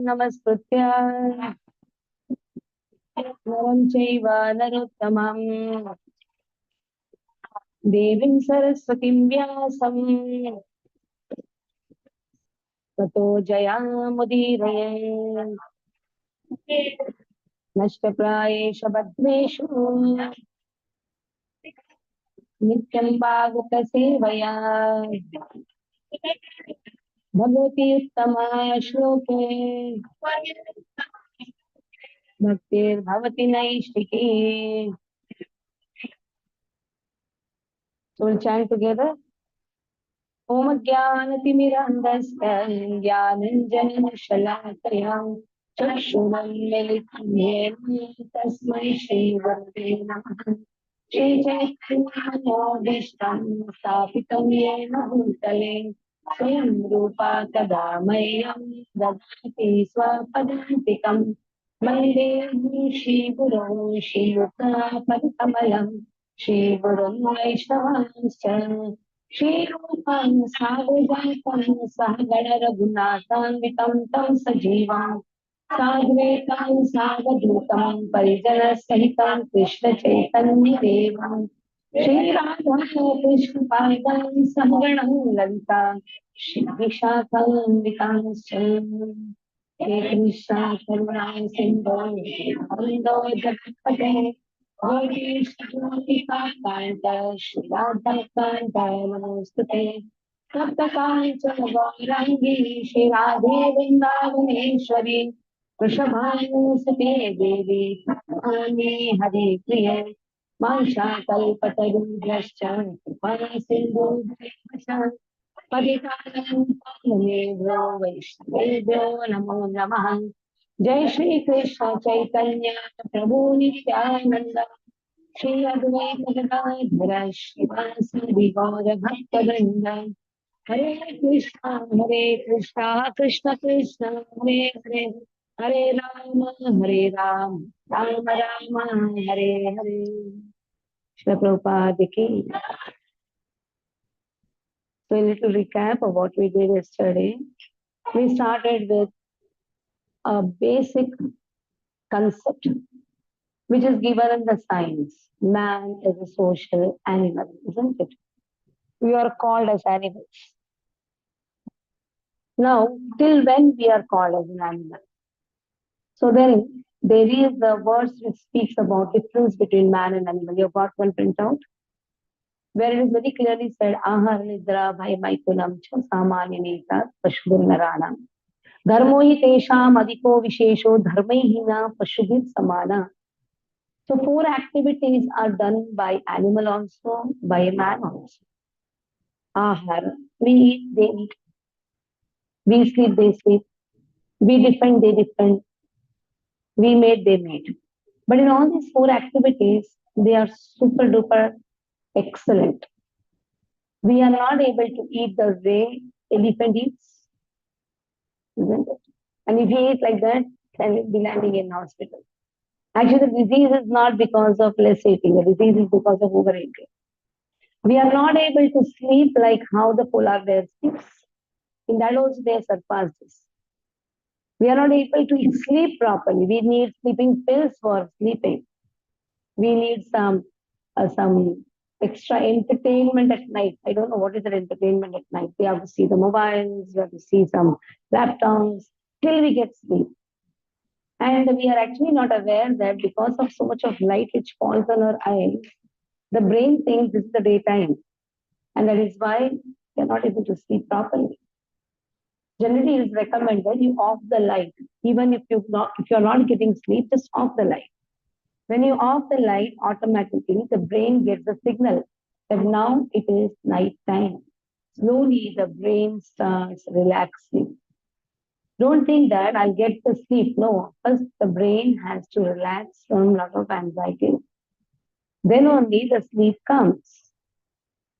नमस्कृत्य नरं चैव नरोत्तमं देवीं सरस्वतीं व्यासं ततो जयामुदीरये नष्टप्रायेषु भद्रेषु नित्यं भागवतसेवया भगवती उत्तमा श्लोके भक्तिर्भवति नैष्टिकी. So we'll chant together. Om Jnanatimirandasya Jnananjana Chakshurannilitam Tasmai Shri Gurave Namaha. Shri Chaitanya Sthapitam Yena Bhutale Swayam Rupa Kada Mayam Dadati Swapadantikam Vande Shri Guru Shri Yuta Padkamalam Shri Guru Vaishnavascha Shri Rupam Sahajatam Sahagana Raghunathanvitam Tam Sajivam Sadvetam Savadutam Parijana Sahitam Krishna Chaitanya Devam Shri Radha Krishna Padam Samaganam Lalita Shri Vishakam Vikanscha He Krishna Karuna Sindhu Ando Jagapate Gauri Shri Kanta Shri Radha Kanta Namostute Sapta Kancha Gaurangi Shri Radhe Vrindavaneshwari Vrishabhanusate Devi Ani Hare Priya Mansha Kalpatarudhyascha Kripana Sindhu Bhasha Paditalam Pavanebhyo Vaishnavebhyo Namo Namaha Jai Shri Krishna Chaitanya Prabhu Nityananda Shri Advaita Gadadhara Srivasadi Gaura Bhaktavrinda Hare Krishna Krishna Krishna Hare Hare Hare Rama Rama Rama Hare Hare. Shri Prabhupada ki. So a little recap of what we did yesterday. We started with a basic concept which is given in the science. Man is a social animal, isn't it? We are called as animals. Now, till when we are called as an animal? So then there is the verse which speaks about difference between man and animal. You have got one printout where it is very clearly said, Ahar nidra bhai maithunam cha samanyaneta pashubir narana. Dharmo hi tesham adhiko vishesho dharmaihina pashubir samana. So 4 activities are done by animal also, by man also. Ahar, we eat, they eat. We sleep, they sleep. We defend, they defend. We made, they made. But in all these 4 activities, they are super duper excellent. We are not able to eat the way elephant eats, isn't it? And if we eat like that, then we'll be landing in hospital. Actually, the disease is not because of less eating. The disease is because of overeating. We are not able to sleep like how the polar bear sleeps. In that also they have surpassed this. We are not able to sleep properly. We need sleeping pills for sleeping. We need some extra entertainment at night. I don't know what is the entertainment at night. We have to see the mobiles, we have to see some laptops till we get sleep. And we are actually not aware that because of so much of light which falls on our eyes, the brain thinks this is the daytime. And that is why we are not able to sleep properly. Generally, it is recommended you off the light. Even if you're not getting sleep, just off the light. When you off the light, automatically the brain gets the signal that now it is night time. Slowly the brain starts relaxing. Don't think that I'll get the sleep. No, first the brain has to relax from a lot of anxiety. Then only the sleep comes.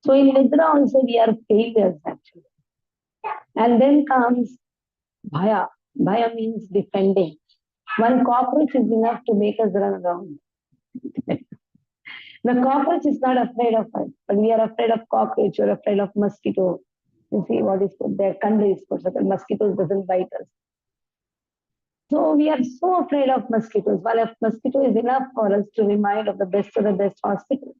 So in Nidra also we are failures actually. And then comes Bhaya. Bhaya means defending. One cockroach is enough to make us run around. The cockroach is not afraid of us, but we are afraid of cockroach, you're afraid of mosquito. You see what is put there? Kanda is put, so that mosquitoes doesn't bite us. So we are so afraid of mosquitoes. While a mosquito is enough for us to remind of the best of the best hospitals,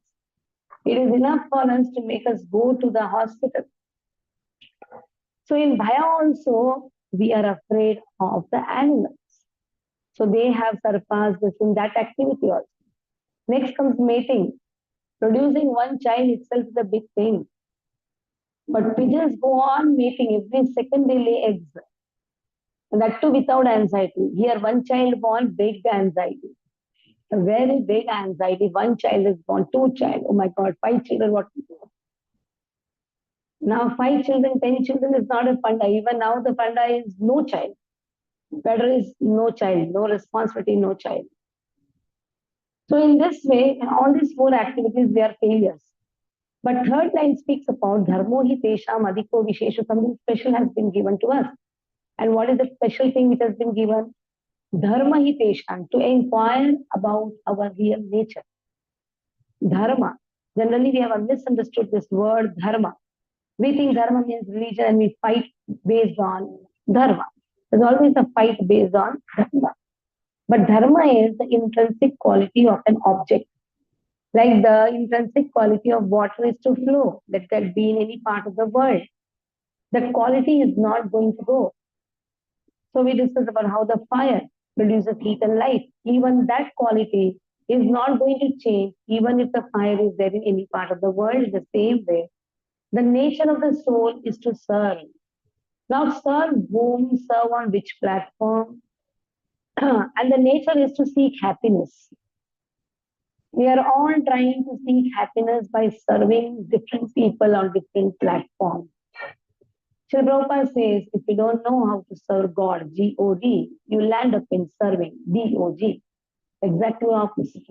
it is enough for us to make us go to the hospital. So in Bhaya also, we are afraid of the animals. So they have surpassed us in that activity also. Next comes mating. Producing one child itself is a big thing. But pigeons go on mating. Every second they lay eggs. And that too without anxiety. Here, one child born, big anxiety. A very big anxiety. One child is born, two child. Oh my God, five children, what to do? Now, 5 children, 10 children is not a funda. Even now, the funda is no child. Better is no child, no responsibility, no child. So, in this way, in all these four activities, they are failures. But third line speaks about dharmo hi tesham adhiko visheshu. Something special has been given to us. And what is the special thing which has been given? Dharma hi tesham, to inquire about our real nature. Dharma. Generally, we have misunderstood this word dharma. We think dharma means religion and we fight based on dharma. There's always a fight based on dharma. But dharma is the intrinsic quality of an object. Like the intrinsic quality of water is to flow, let that be in any part of the world. That quality is not going to go. So we discussed about how the fire produces heat and light. Even that quality is not going to change even if the fire is there in any part of the world. The same way, the nature of the soul is to serve. Now, serve whom, serve on which platform, and the nature is to seek happiness. We are all trying to seek happiness by serving different people on different platforms. Srila Prabhupada says, if you don't know how to serve God, G-O-D, you land up in serving, D-O-G. Exactly opposite.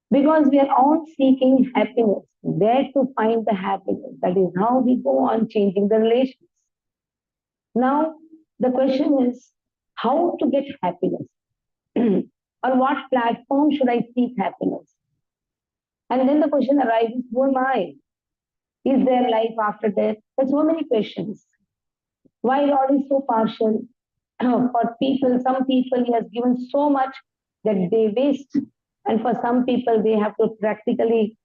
Because we are all seeking happiness, where to find the happiness. That is how we go on changing the relations. Now, the question is, how to get happiness? On what platform should I seek happiness? And then the question arises, who am I? Is there life after death? There's so many questions. Why Lord is so partial? For people, some people He has given so much that they waste. And for some people, they have to practically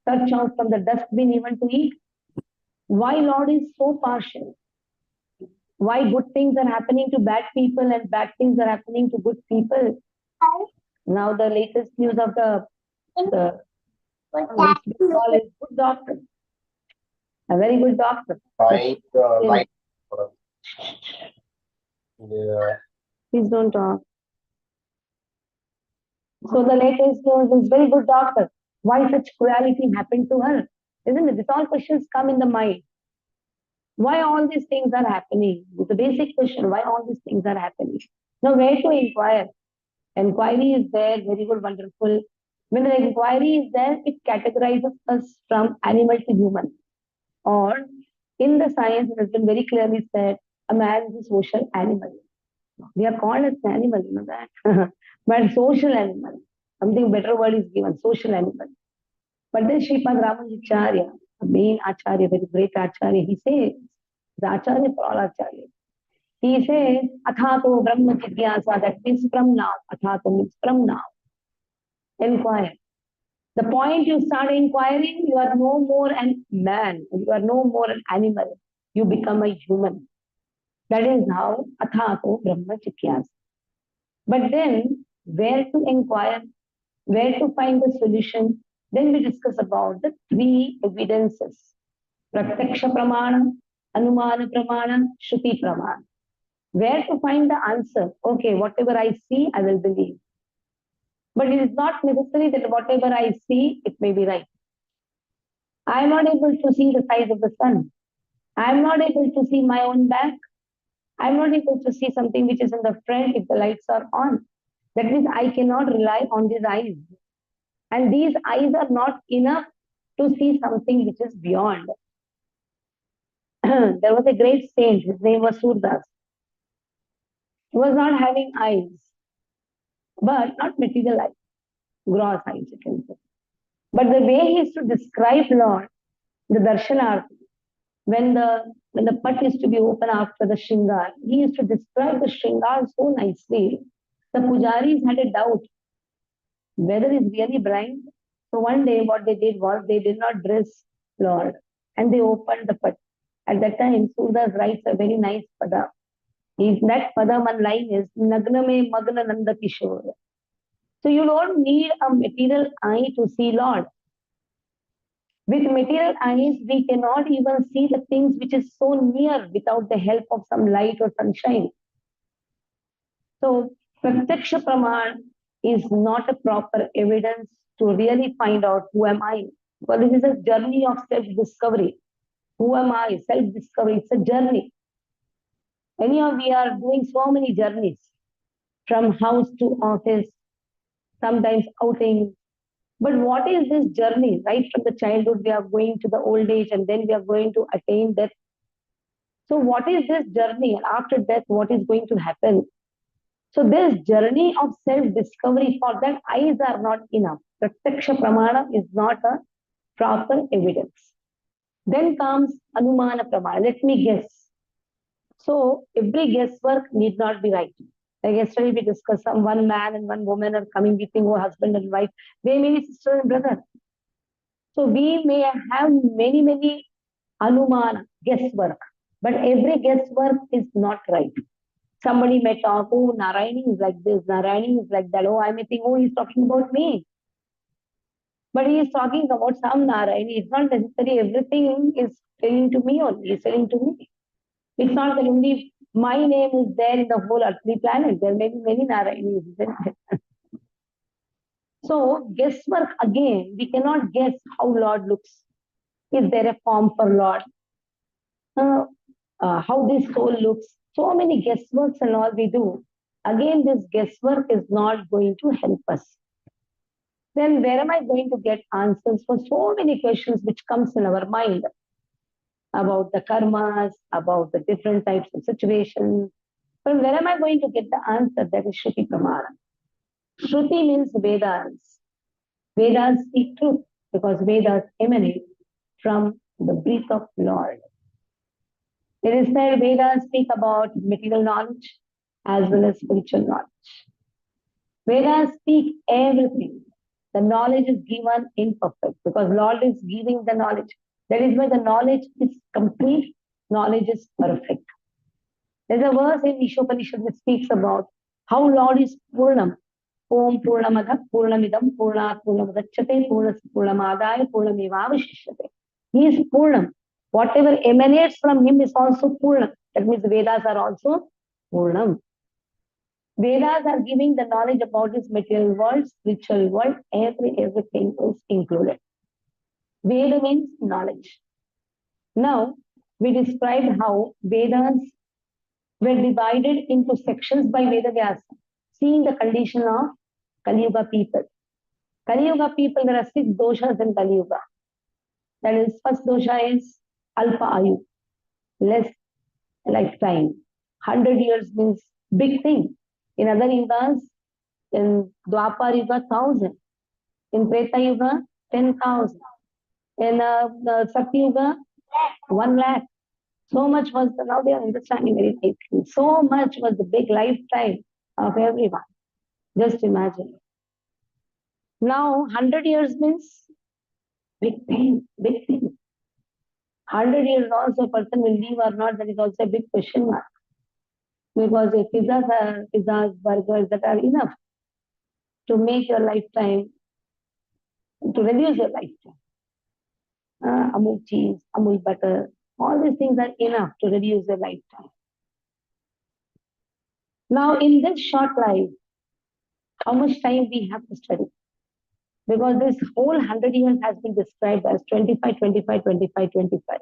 touch out from the dustbin even to eat. Why Lord is so partial? Why good things are happening to bad people and bad things are happening to good people? Now the latest news of the call is good doctor, a very good doctor. Find light. Yeah. Please don't talk. So the latest news is very good doctor. Why such cruelty happened to her? Isn't it? These all questions come in the mind. Why all these things are happening? It's a basic question. Why all these things are happening? Now, where to inquire? Inquiry is there, very good, wonderful. When the inquiry is there, it categorizes us from animal to human. Or in the science, it has been very clearly said, a man is a social animal. We are called as an animal, you know that. But social animal. Something better word is given, social animal. But then Sripad Ramanujacharya, the main Acharya, very great Acharya, he says, the Acharya for all Acharya. He says, Athato Brahma Jigyasa, that means from now. Athato means from now. Inquire. The point you start inquiring, you are no more a man, you are no more an animal. You become a human. That is how Athato Brahma Jigyasa. But then, where to inquire, where to find the solution, then we discuss about the three evidences. Pratyaksha Pramana, Anumana Pramana, Shruti Pramana. Where to find the answer? Okay, whatever I see, I will believe. But it is not necessary that whatever I see, it may be right. I am not able to see the size of the sun. I am not able to see my own back. I am not able to see something which is in the front if the lights are on. That means I cannot rely on these eyes. And these eyes are not enough to see something which is beyond. There was a great saint, his name was Surdas. He was not having eyes, but not material eyes, gross eyes, you can say. But the way he used to describe Lord, the Darshanarthi, When the Pat used to be open after the Shringar, he used to describe the Shringar so nicely. The pujaris had a doubt whether he's really blind. So one day what they did was they did not dress Lord and they opened the Pat. At that time, Surdas writes a very nice pada. In that pada, one line is Nagna me Magna Nanda Kishore. So you don't need a material eye to see Lord. With material eyes, we cannot even see the things which is so near without the help of some light or sunshine. So, Pratyaksha Praman is not a proper evidence to really find out who am I. Because this is a journey of self-discovery. Who am I? Self-discovery. It's a journey. Anyhow, we are doing so many journeys from house to office, sometimes outing. But what is this journey? Right from the childhood, we are going to the old age and then we are going to attain death. So, what is this journey? And after death, what is going to happen? So, this journey of self discovery, for that, eyes are not enough. Pratyaksha Pramana is not a proper evidence. Then comes Anumana Pramana. Let me guess. So, every guesswork need not be right. Like yesterday, we discussed some one man and one woman are coming between husband and wife. They may be sister and brother. So we may have many anumana, guesswork, but every guesswork is not right. Somebody may talk, oh, Narayani is like this, Narayani is like that. Oh, I may think, oh, he's talking about me. But he is talking about some Narayani. It's not necessarily everything is telling to me only, he's telling to me. It's not that only my name is there in the whole earthly planet. There may be many Narayanis, isn't it? So, guesswork again, we cannot guess how Lord looks. Is there a form for Lord? How this soul looks? So many guessworks and all we do. Again, this guesswork is not going to help us. Then where am I going to get answers for so many questions which comes in our mind about the karmas, about the different types of situations? But where am I going to get the answer? That is Shruti Pramana. Shruti means Vedas. Vedas speak truth because Vedas emanate from the breath of Lord. It is said Vedas speak about material knowledge as well as spiritual knowledge. Vedas speak everything. The knowledge is given imperfect because Lord is giving the knowledge. That is why the knowledge is complete, knowledge is perfect. There's a verse in Ishopanishad that speaks about how Lord is Purnam. Om Purnamada Purnamidam Purnat Purnamadachate Purnamadaya Purnamevavashishyate. He is Purnam. Whatever emanates from him is also Purnam. That means Vedas are also Purnam. Vedas are giving the knowledge about this material world, spiritual world, everything is included. Veda means knowledge. Now, we described how Vedas were divided into sections by Vedavyasa, seeing the condition of Kali Yuga people. Kali Yuga people, there are 6 doshas in Kali Yuga. That is, first dosha is Alpa Ayu, less lifetime. 100 years means big thing. In other yugas, in Dwapar Yuga, 1,000. In Treta Yuga, 10,000. In Satya Yuga, 1 lakh. So much was, now they are understanding very deeply. So much was the big lifetime of everyone. Just imagine. Now, 100 years means big thing, big thing. 100 years also, a person will live or not, that is also a big question mark. Because if pizzas, burgers that are enough to make your lifetime, to reduce your lifetime. Amul cheese, Amul butter, all these things are enough to reduce your lifetime. Now, in this short life, how much time we have to study? Because this whole 100 years has been described as 25, 25, 25, 25.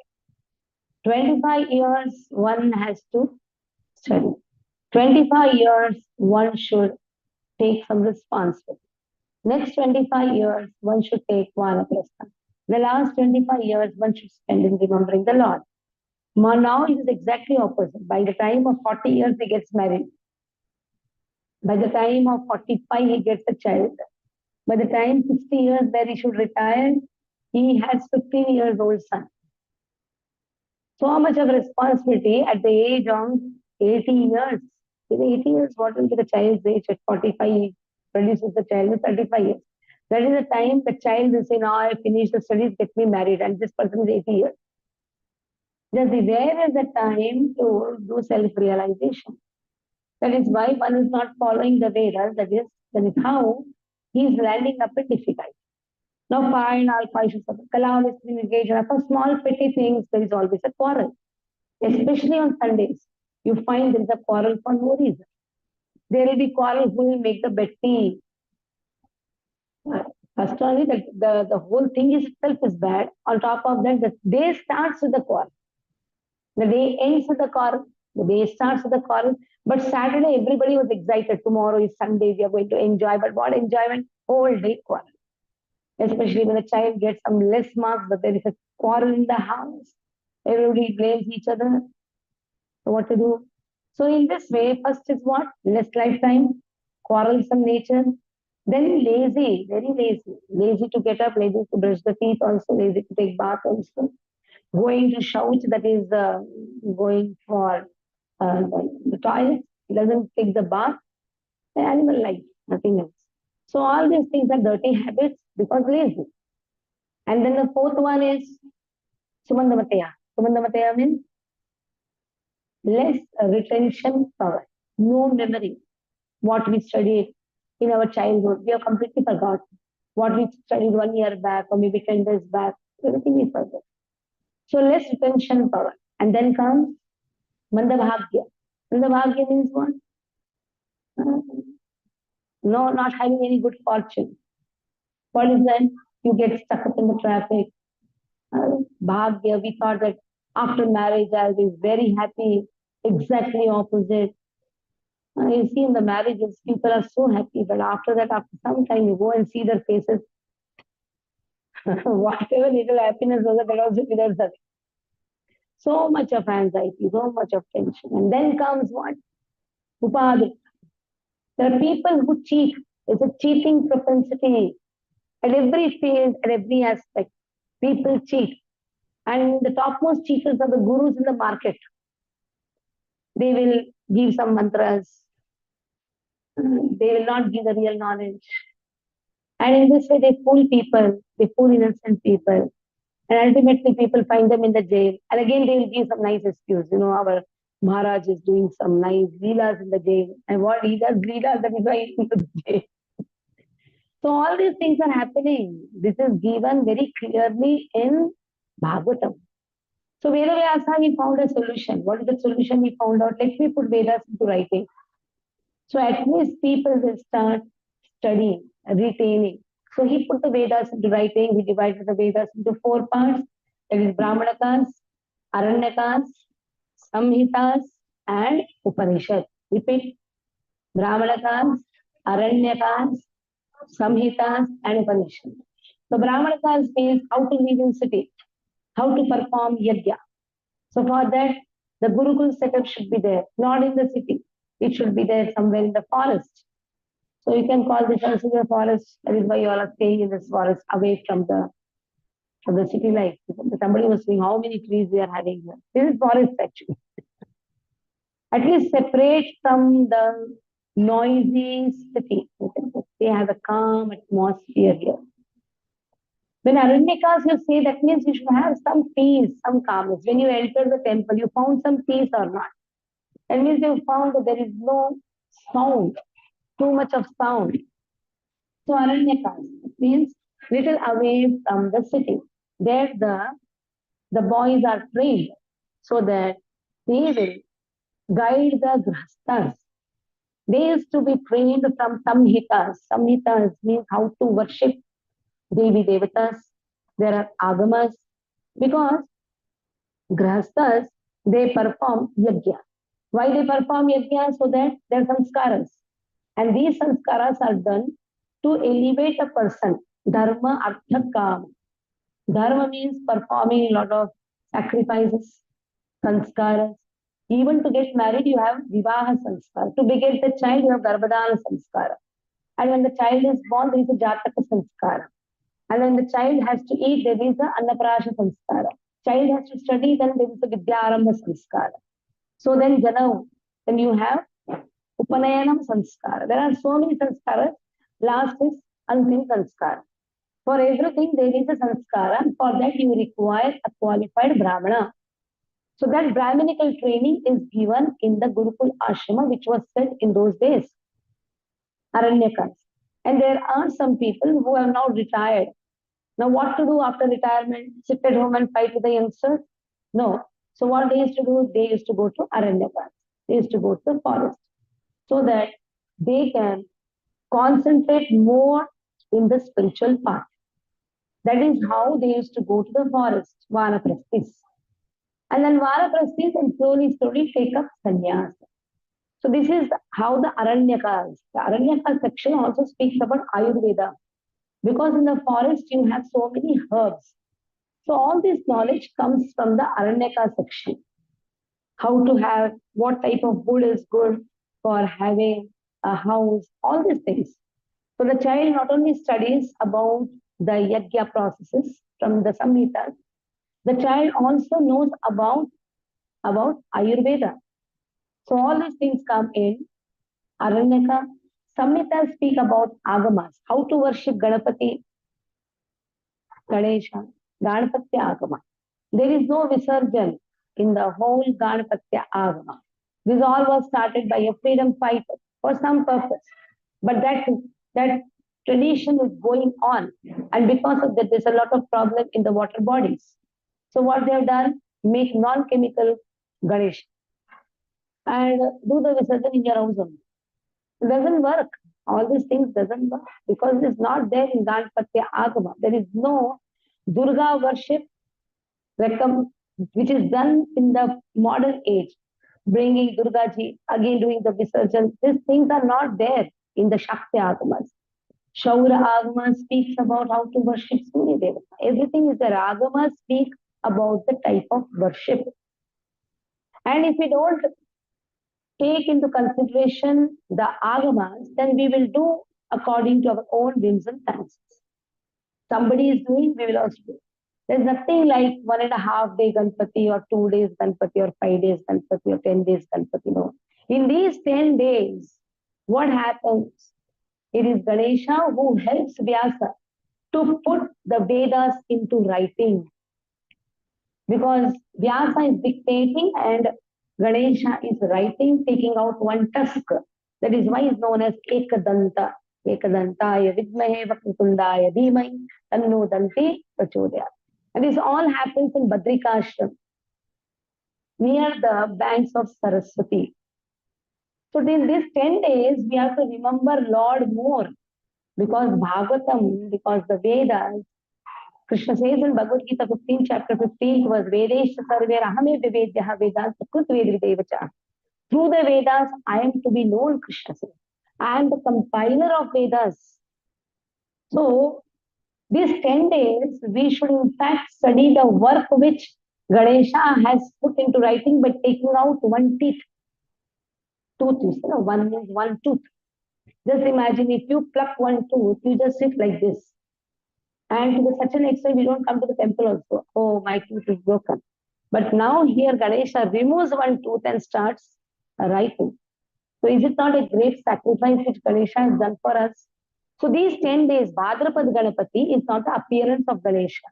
25 years one has to study. 25 years one should take some responsibility. Next 25 years one should take Vanaprastha. The last 25 years one should spend in remembering the Lord. Now it is exactly opposite. By the time of 40 years he gets married. By the time of 45 he gets a child. By the time 60 years where he should retire, he has 15 years old son. So much of responsibility at the age of 80 years. In 80 years, what will be the child's age at 45? Produces the child with 35 years. That is the time the child will say, now I finished the studies, get me married, and this person is 80 years. Just where is the time to do self-realization? That is why one is not following the Vedas, that is how he is landing up in difficulty. Now, fine, alpha issues of Kalam is being engaged. For small petty things, there is always a quarrel. Especially on Sundays, you find there is a quarrel for no reason. There will be quarrel who will make the betting. First only that the whole thing itself is bad. On top of that, the day starts with the quarrel. The day ends with the quarrel. The day starts with the quarrel. But Saturday, everybody was excited. Tomorrow is Sunday. We are going to enjoy. But what enjoyment? Whole day quarrel. Especially when a child gets some less marks, but there is a quarrel in the house. Everybody blames each other. So what to do? So in this way, first is what? Less lifetime, quarrelsome nature. Then lazy, very lazy. Lazy to get up, lazy to brush the teeth also, lazy to take bath also. Going to shout, that is going for the toilet, doesn't take the bath. The animal life, nothing else. So all these things are dirty habits because lazy. And then the fourth one is Sumandamataya. Sumandamataya means less retention power, no memory. What we studied in our childhood, we have completely forgotten. What we studied 1 year back or maybe 10 days back, everything we forget. So less retention power. And then comes Mandabhagya. Mandabhagya means what? No, not having any good fortune. What is that? You get stuck up in the traffic. Bhagya, we thought that after marriage I'll be very happy. Exactly opposite. You see in the marriages, people are so happy, but after that, after some time, you go and see their faces. Whatever little happiness was, that also withers away. So much of anxiety, so much of tension. And then comes what? Upadhi. There are people who cheat. It's a cheating propensity. At every field, at every aspect, people cheat. And the topmost cheaters are the gurus in the market. They will give some mantras. They will not give the real knowledge. And in this way, they fool people, they fool innocent people. And ultimately, people find them in the jail. And again, they will give some nice excuse. You know, our Maharaj is doing some nice leelas in the jail. And what he does, leelas, that is why he's in the jail. So all these things are happening. This is given very clearly in Bhagavatam. So Vedavyasa, he found a solution. What is the solution he found out? Let me put Vedas into writing. So at least people will start studying, retaining. So he put the Vedas into writing. He divided the Vedas into 4 parts. That is Brahmanakas, Aranyakas, Samhitas, and Upanishad. Repeat. Brahmanakas, Aranyakas, Samhitas, and Upanishad. So Brahmanakas means how to live in city, how to perform yajna. So for that, the Gurukul setup should be there, not in the city. It should be there somewhere in the forest. So you can call this also the forest. That is why you all are staying in this forest, away from the city life. Somebody was saying how many trees we are having here. This is forest actually. At least separate from the noisy city. They have a calm atmosphere here. When Aranyakas, you say, that means you should have some peace, some calmness. When you enter the temple, you found some peace or not. That means you found that there is no sound, too much of sound. So Aranyakas means little away from the city. There the boys are trained so that they will guide the grahasthas. They used to be trained from samhitas. Samhitas means how to worship Devi Devatas. There are agamas because grahasthas, they perform yajna. Why they perform yajna? So that there are samskaras. And these sanskaras are done to elevate a person. Dharma, artha, kama. Dharma means performing a lot of sacrifices, sanskaras. Even to get married, you have vivaha sanskara. To beget the child, you have garbhadana sanskara. And when the child is born, there is a jataka sanskara. And when the child has to eat, there is a annaprasha sanskara. child has to study, then there is a Vidyarambha Sanskara. So then Janav, then you have Upanayanam Sanskara. There are so many sanskaras. Last is Antim Sanskara. For everything, there is a sanskara, and for that you require a qualified Brahmana. So that Brahminical training is given in the Gurukul Ashrama, which was set in those days, Aranyakas. And there are some people who have now retired. Now, what to do after retirement? Sit at home and fight with the youngsters? No. So, what they used to do? They used to go to Aranyakas. They used to go to the forest so that they can concentrate more in the spiritual path. That is how they used to go to the forest, Vanaprasthis. And then Vanaprasthis and slowly take up sannyas. So this is how the Aranyaka section also speaks about Ayurveda. Because in the forest you have so many herbs. So all this knowledge comes from the Aranyaka section. How to have, what type of wood is good for having a house, all these things. So the child not only studies about the yajna processes from the Samhitas, the child also knows about Ayurveda. So all these things come in Aranyaka. Samhitas speak about agamas, how to worship Ganapati, Ganesha, Ganapatya agama. There is no Visarjan in the whole Ganapatya agama. This all was started by a freedom fighter for some purpose. But that tradition is going on. And because of that, there's a lot of problem in the water bodies. So what they have done, make non-chemical Ganesh and do the Visarjan in your house only. It doesn't work. All these things doesn't work because it is not there in Ganpatya Agama. There is no Durga worship which is done in the modern age. Bringing Durga ji, again doing the Visarjan. These things are not there in the Shakti Agamas. Shaura Agama speaks about how to worship Surya Devata. Everything is there. Agamas speak about the type of worship. And if we don't take into consideration the agamas, then we will do according to our own whims and fancies. Somebody is doing, we will also do. There's nothing like 1.5 day Ganpati or 2 days Ganpati or 5 days Ganpati or 10 days Ganpati. No. In these 10 days, what happens? It is Ganesha who helps Vyasa to put the Vedas into writing. Because Vyasa is dictating and Ganesha is writing, taking out one tusk. That is why it's known as Ekadanta. Ekadantaya vidmahe vakratundaya dhimai tanno dante prachodaya. And this all happens in Badrikashram, near the banks of Saraswati. So in these 10 days, we have to remember Lord more. Because Bhagavatam, because the Vedas, Krishna says in Bhagavad Gita 15, chapter 15, was Vedesha sarver ahame vivedyaha vedanta krut vedvidevacha. Through the Vedas, I am to be known, Krishna says. I am the compiler of Vedas. So, these 10 days, we should in fact study the work which Ganesha has put into writing by taking out one teeth. Tooth, you know, one means one tooth. Just imagine if you pluck one tooth, you just sit like this. And to such an extent, we don't come to the temple also. Oh, my tooth is broken. But now here Ganesha removes one tooth and starts writing. So is it not a great sacrifice which Ganesha has done for us? So these 10 days, Bhadrapad Ganapati is not the appearance of Ganesha.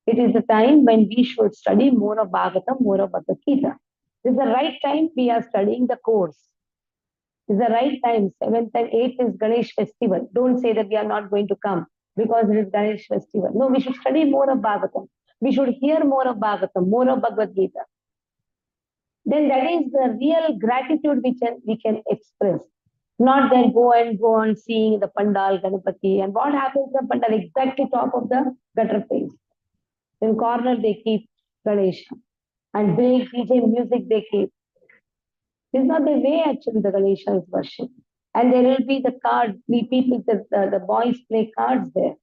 It is the time when we should study more of Bhagavatam, more of Bhagavad Gita. This is the right time we are studying the course. This is the right time. 7th and 8th is Ganesh festival. Don't say that we are not going to come because it is Ganesh festival. No, we should study more of Bhagavatam. We should hear more of Bhagavatam, more of Bhagavad Gita. Then that is the real gratitude we can express. Not that go on seeing the Pandal Ganapati. And what happens in the Pandal? Exactly top of the gutter place. In corner they keep Ganesha. And big DJ music they keep. This is not the way actually the Ganesha is worshipped. And there will be the cards, the boys play cards there.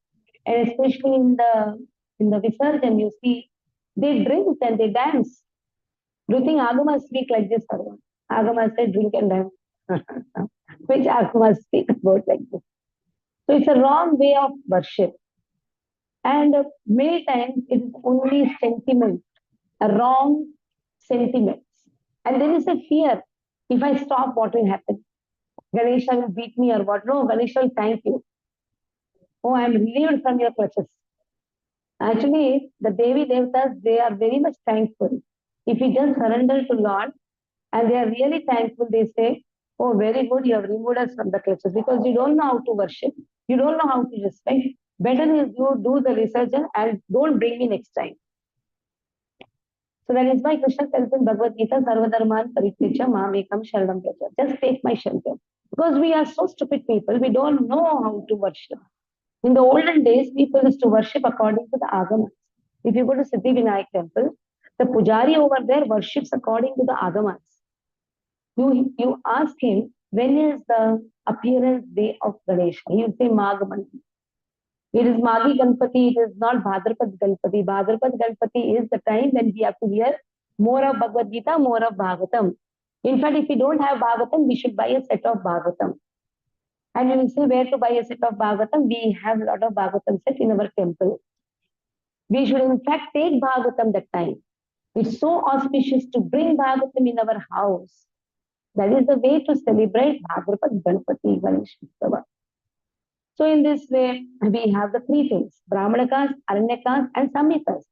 And especially in the Visarjan, you see, they drink and they dance. Do you think Agamas speak like this? Agamas say drink and dance. Which Agamas speak about like this? So it's a wrong way of worship. And many times it is only sentiment. wrong sentiments. And there is a fear. If I stop, what will happen? Ganesha will beat me or what? No, Ganesha will thank you. Oh, I am relieved from your clutches. Actually, the Devi Devatas, they are very much thankful. If we just surrender to Lord and they are really thankful, they say, oh, very good, you have removed us from the clutches because you don't know how to worship. You don't know how to respect. Better is you do the research and don't bring me next time. So that is why Krishna tells in Bhagavad Gita, Sarvadharman Parityaja Mamekam Sharanam Vraja. Just take my shelter. Because we are so stupid people, we don't know how to worship. In the olden days, people used to worship according to the agamas. If you go to Siddhivinayak temple, the pujari over there worships according to the agamas. You ask him, when is the appearance day of Ganesha? He will say Maghamanti. It is Magi Ganpati, it is not Bhadrapad Ganpati. Bhadrapad Ganpati is the time when we have to hear more of Bhagavad Gita, more of Bhagavatam. In fact, if we don't have Bhagavatam, we should buy a set of Bhagavatam. And you will say where to buy a set of Bhagavatam. We have a lot of Bhagavatam set in our temple. We should in fact take Bhagavatam that time. It's so auspicious to bring Bhagavatam in our house. That is the way to celebrate Bhadrapad Ganpati Ganesh Utsava. So in this way, we have the three things, Brahmanakas, Aranyakas, and Samhitas.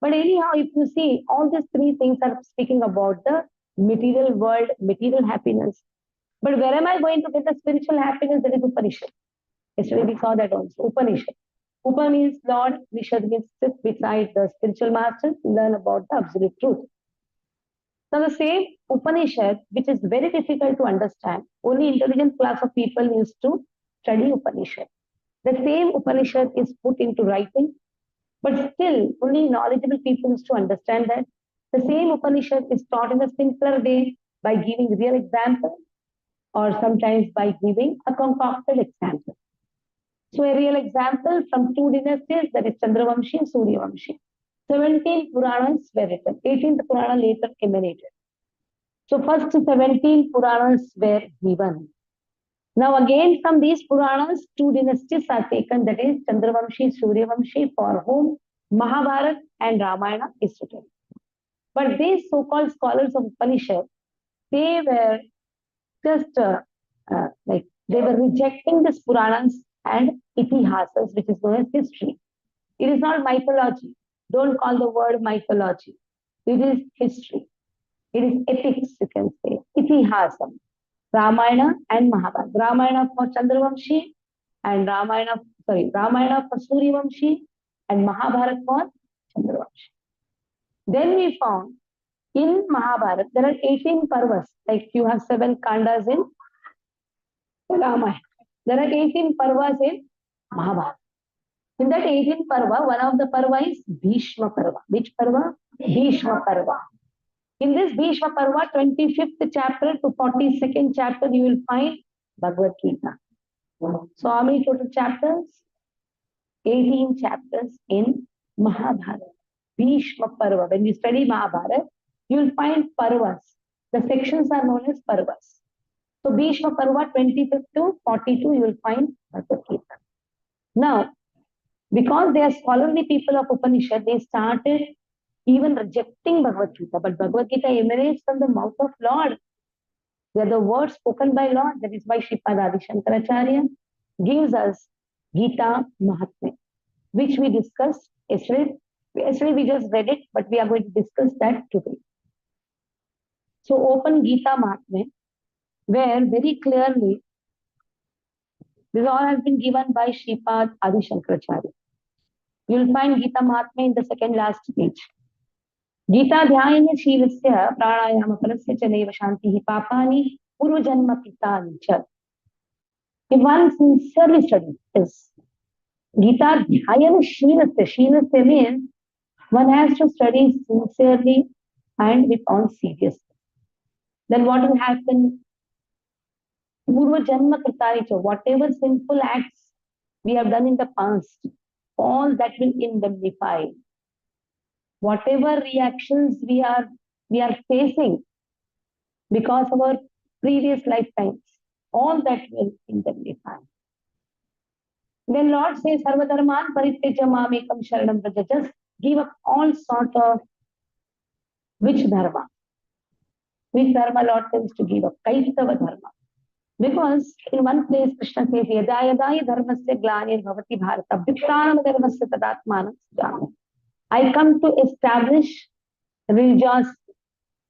But anyhow, if you see, all these three things are speaking about the material world, material happiness. But where am I going to get the spiritual happiness? That is Upanishad. Yesterday we saw that also, Upanishad. Upa means Lord, Nishad means sit beside the spiritual masters to learn about the absolute truth. So the same Upanishad, which is very difficult to understand, only intelligent class of people used to study Upanishad. The same Upanishad is put into writing, but still only knowledgeable people used to understand that. The same Upanishad is taught in a simpler way by giving real examples or sometimes by giving a concocted example. So a real example from two dynasties, that is Chandravamshi and Suryavamshi. 17 Puranas were written. 18th Purana later emanated. So first 17 Puranas were given. Now again from these Puranas, two dynasties are taken, that is Chandravamshi, Suryavamshi, for whom Mahabharata and Ramayana is written. But these so-called scholars of Upanishad, they were just like they were rejecting these Puranas and Itihasas, which is known as history. It is not mythology. Don't call the word mythology. It is history. It is epics, you can say. Itihasam. Ramayana and Mahabharata. Ramayana for Chandravamshi and Ramayana for Suryavamshi and Mahabharata for Chandravamshi. Then we found in Mahabharata there are 18 parvas, like you have 7 kandas in Ramayana. There are 18 parvas in Mahabharata. In that 18 parva, one of the parva is Bhishma Parva. Which parva? Bhishma Parva. In this Bhishma Parva, 25th chapter to 42nd chapter, you will find Bhagavad Gita. So how many total chapters? 18 chapters in Mahabharata. Bhishma Parva. When you study Mahabharata, you will find parvas. The sections are known as parvas. So Bhishma Parva 25th to 42, you will find Bhagavad Gita. Now, because they are scholarly people of Upanishad, they started even rejecting Bhagavad Gita. But Bhagavad Gita emanates from the mouth of Lord. They are the words spoken by Lord. That is why Shripad Adi Shankaracharya gives us Gita Mahatmya, which we discussed yesterday. Yesterday we just read it, but we are going to discuss that today. So open Gita Mahatmya, where very clearly this all has been given by Shripad Adi Shankaracharya. You will find Gita Mahatmya in the second last page. Gita Dhyayana Shivasya Pranayama Parasya Chaneva Shantihi Papani Purujanma Pitani Cha. If one sincerely studies this, Gita Dhyayana Shivasya. Shivasya means one has to study sincerely and with all seriousness. Then what will happen? Purva Janma Kritani Cha. Whatever sinful acts we have done in the past, all that will indemnify. Whatever reactions we are facing because of our previous lifetimes, all that will indemnify. Then Lord says, Sarvadharman Parityaja Mamekam Sharanam Vraja. Just give up all sort of Which dharma? Which dharma Lord tells to give up? Kaitava dharma. Because in one place Krishna says, Yada yada dharmasya glanir bhavati bharata bhiktanam dharmasya tadatmanam jnana. I come to establish religiosity.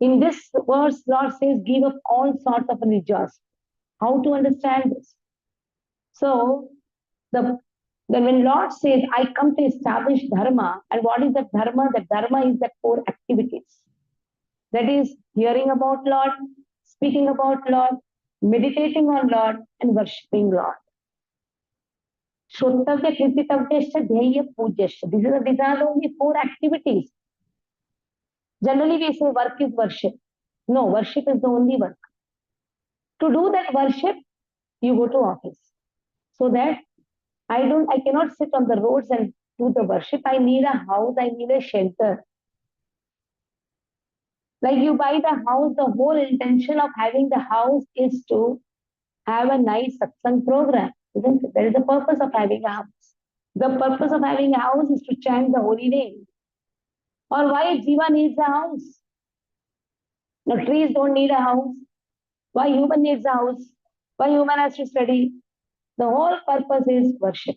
In this verse, Lord says, give up all sorts of religiosity. How to understand this? So, then when Lord says, I come to establish dharma, and what is that dharma? That dharma is the four activities. That is hearing about Lord, speaking about Lord, meditating on Lord, and worshipping Lord. Shrottavya, Kirtitavya, Dhyaya, Pujyasya. These are the only four activities. Generally, we say work is worship. No, worship is the only work. To do that worship, you go to office. So that I cannot sit on the roads and do the worship. I need a house, I need a shelter. Like you buy the house, the whole intention of having the house is to have a nice satsang program, isn't it? That is the purpose of having a house. The purpose of having a house is to chant the holy name. Or why Jiva needs a house? Now trees don't need a house. Why human needs a house? Why human has to study? The whole purpose is worship.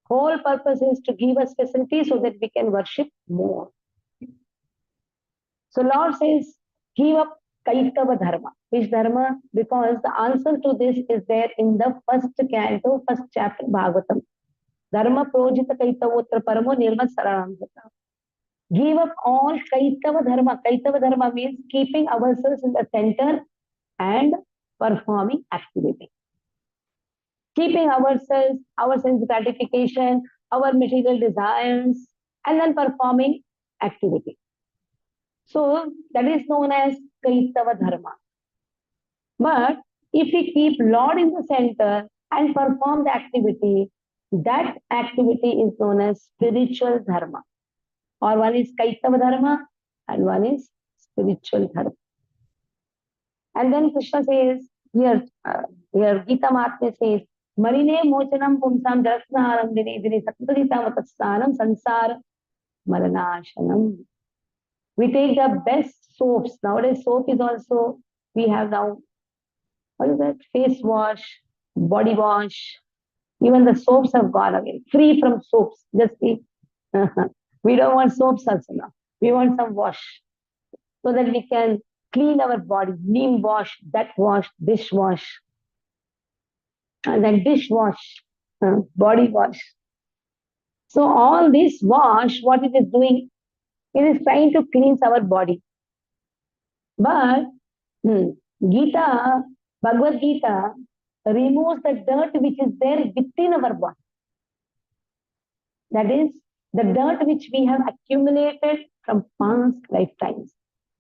Whole purpose is to give us facility so that we can worship more. So Lord says, give up Kaitava Dharma. Which Dharma? Because the answer to this is there in the first canto, first chapter Bhagavatam. Dharma projita Kaitavotra Paramo Nirmat Saranamjata. Give up all Kaitava Dharma. Kaitava Dharma means keeping ourselves in the center and performing activity. Keeping ourselves, our sense gratification, our material desires, and then performing activity. So that is known as Kaitava Dharma. But if we keep Lord in the center and perform the activity, that activity is known as spiritual Dharma. Or one is Kaitava Dharma and one is spiritual Dharma. And then Krishna says, here Gita Mahatmya says, Marine Mochanam Pumsam Jarasnaram Dine Dine Satpadita Vatasnanam Sansara Maranashanam. We take the best soaps. Nowadays, soap is also, we have now, what is that? Face wash, body wash. Even the soaps have gone away. Free from soaps. Just see. We don't want soaps also now. We want some wash. So that we can clean our body. Neem wash, that wash, dish wash. And then dish wash, body wash. So all this wash, what it is doing, it is trying to cleanse our body. But Gita, Bhagavad Gita, removes the dirt which is there within our body. That is, the dirt which we have accumulated from past lifetimes.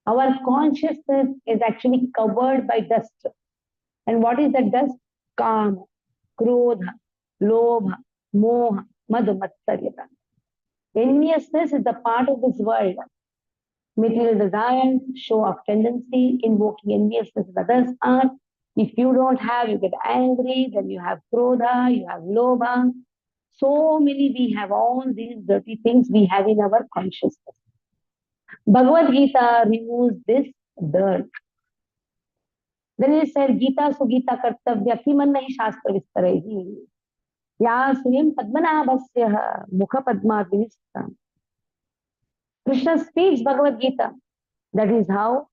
Our consciousness is actually covered by dust. And what is that dust? Kama, Krodha, Lobha, Moha, Madhu, Matsaryata. Enviousness is the part of this world. Material desires, show of tendency, invoking enviousness in others' art. If you don't have, you get angry, then you have Krodha, you have Lobha. So many, we have all these dirty things we have in our consciousness. Bhagavad Gita removes this dirt. Then it said, Gita Sugita Kartavya Kimannahi Shastra Vistarehi. Ya Suyam Padmanabhasya Mukha Padmadvinistam. Krishna speaks Bhagavad Gita. That is how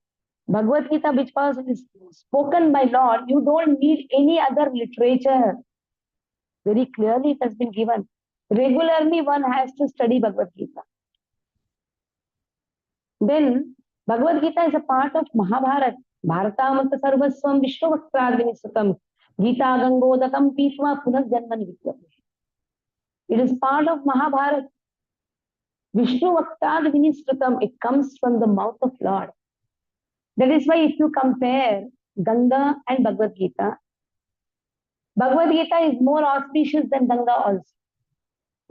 Bhagavad Gita, which was spoken by Lord, you don't need any other literature. Very clearly it has been given. Regularly one has to study Bhagavad Gita. Then Bhagavad Gita is a part of Mahabharata. Bharatamata sarvasvam vishwavakradvinisutam Gita gangodakam pitva punarjanmani vidyate. It is part of Mahabharata. Vishwavakradvinisutam, it comes from the mouth of Lord. That is why if you compare Ganga and Bhagavad Gita, Bhagavad Gita is more auspicious than Ganga also.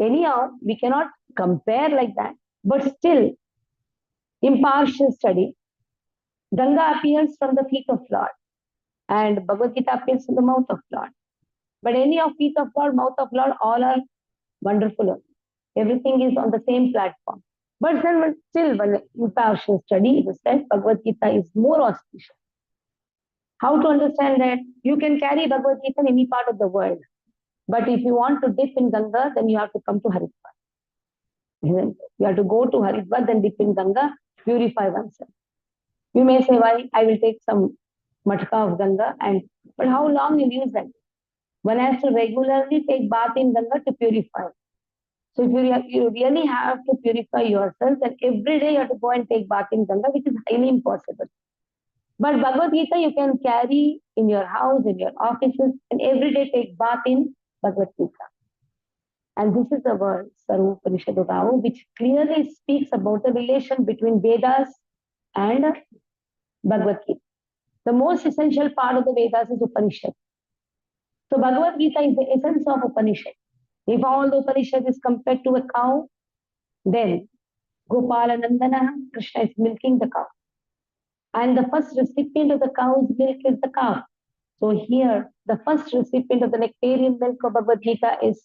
Anyhow, we cannot compare like that, but still, impartial study. Ganga appears from the feet of Lord, and Bhagavad Gita appears from the mouth of Lord. But any of feet of Lord, mouth of Lord, all are wonderful. Everything is on the same platform. But then still, when impartial study, it is said Bhagavad Gita is more auspicious. How to understand that? You can carry Bhagavad Gita in any part of the world. But if you want to dip in Ganga, then you have to come to Haridwar. You have to go to Haridwar, then dip in Ganga, purify oneself. You may say, why? I will take some matka of Ganga, but how long you use that? One has to regularly take bath in Ganga to purify. So if you really have to purify yourself, then every day you have to go and take bath in Ganga, which is highly impossible. But Bhagavad Gita you can carry in your house, in your offices, and every day take bath in Bhagavad Gita. And this is the word Sarva Upanishadu, which clearly speaks about the relation between Vedas and Bhagavad Gita. The most essential part of the Vedas is Upanishad. So Bhagavad Gita is the essence of Upanishad. If all the Upanishad is compared to a cow, then Gopala Nandana, Krishna is milking the cow. And the first recipient of the cow's milk is the cow. So here, the first recipient of the nectarian milk of Bhagavad Gita is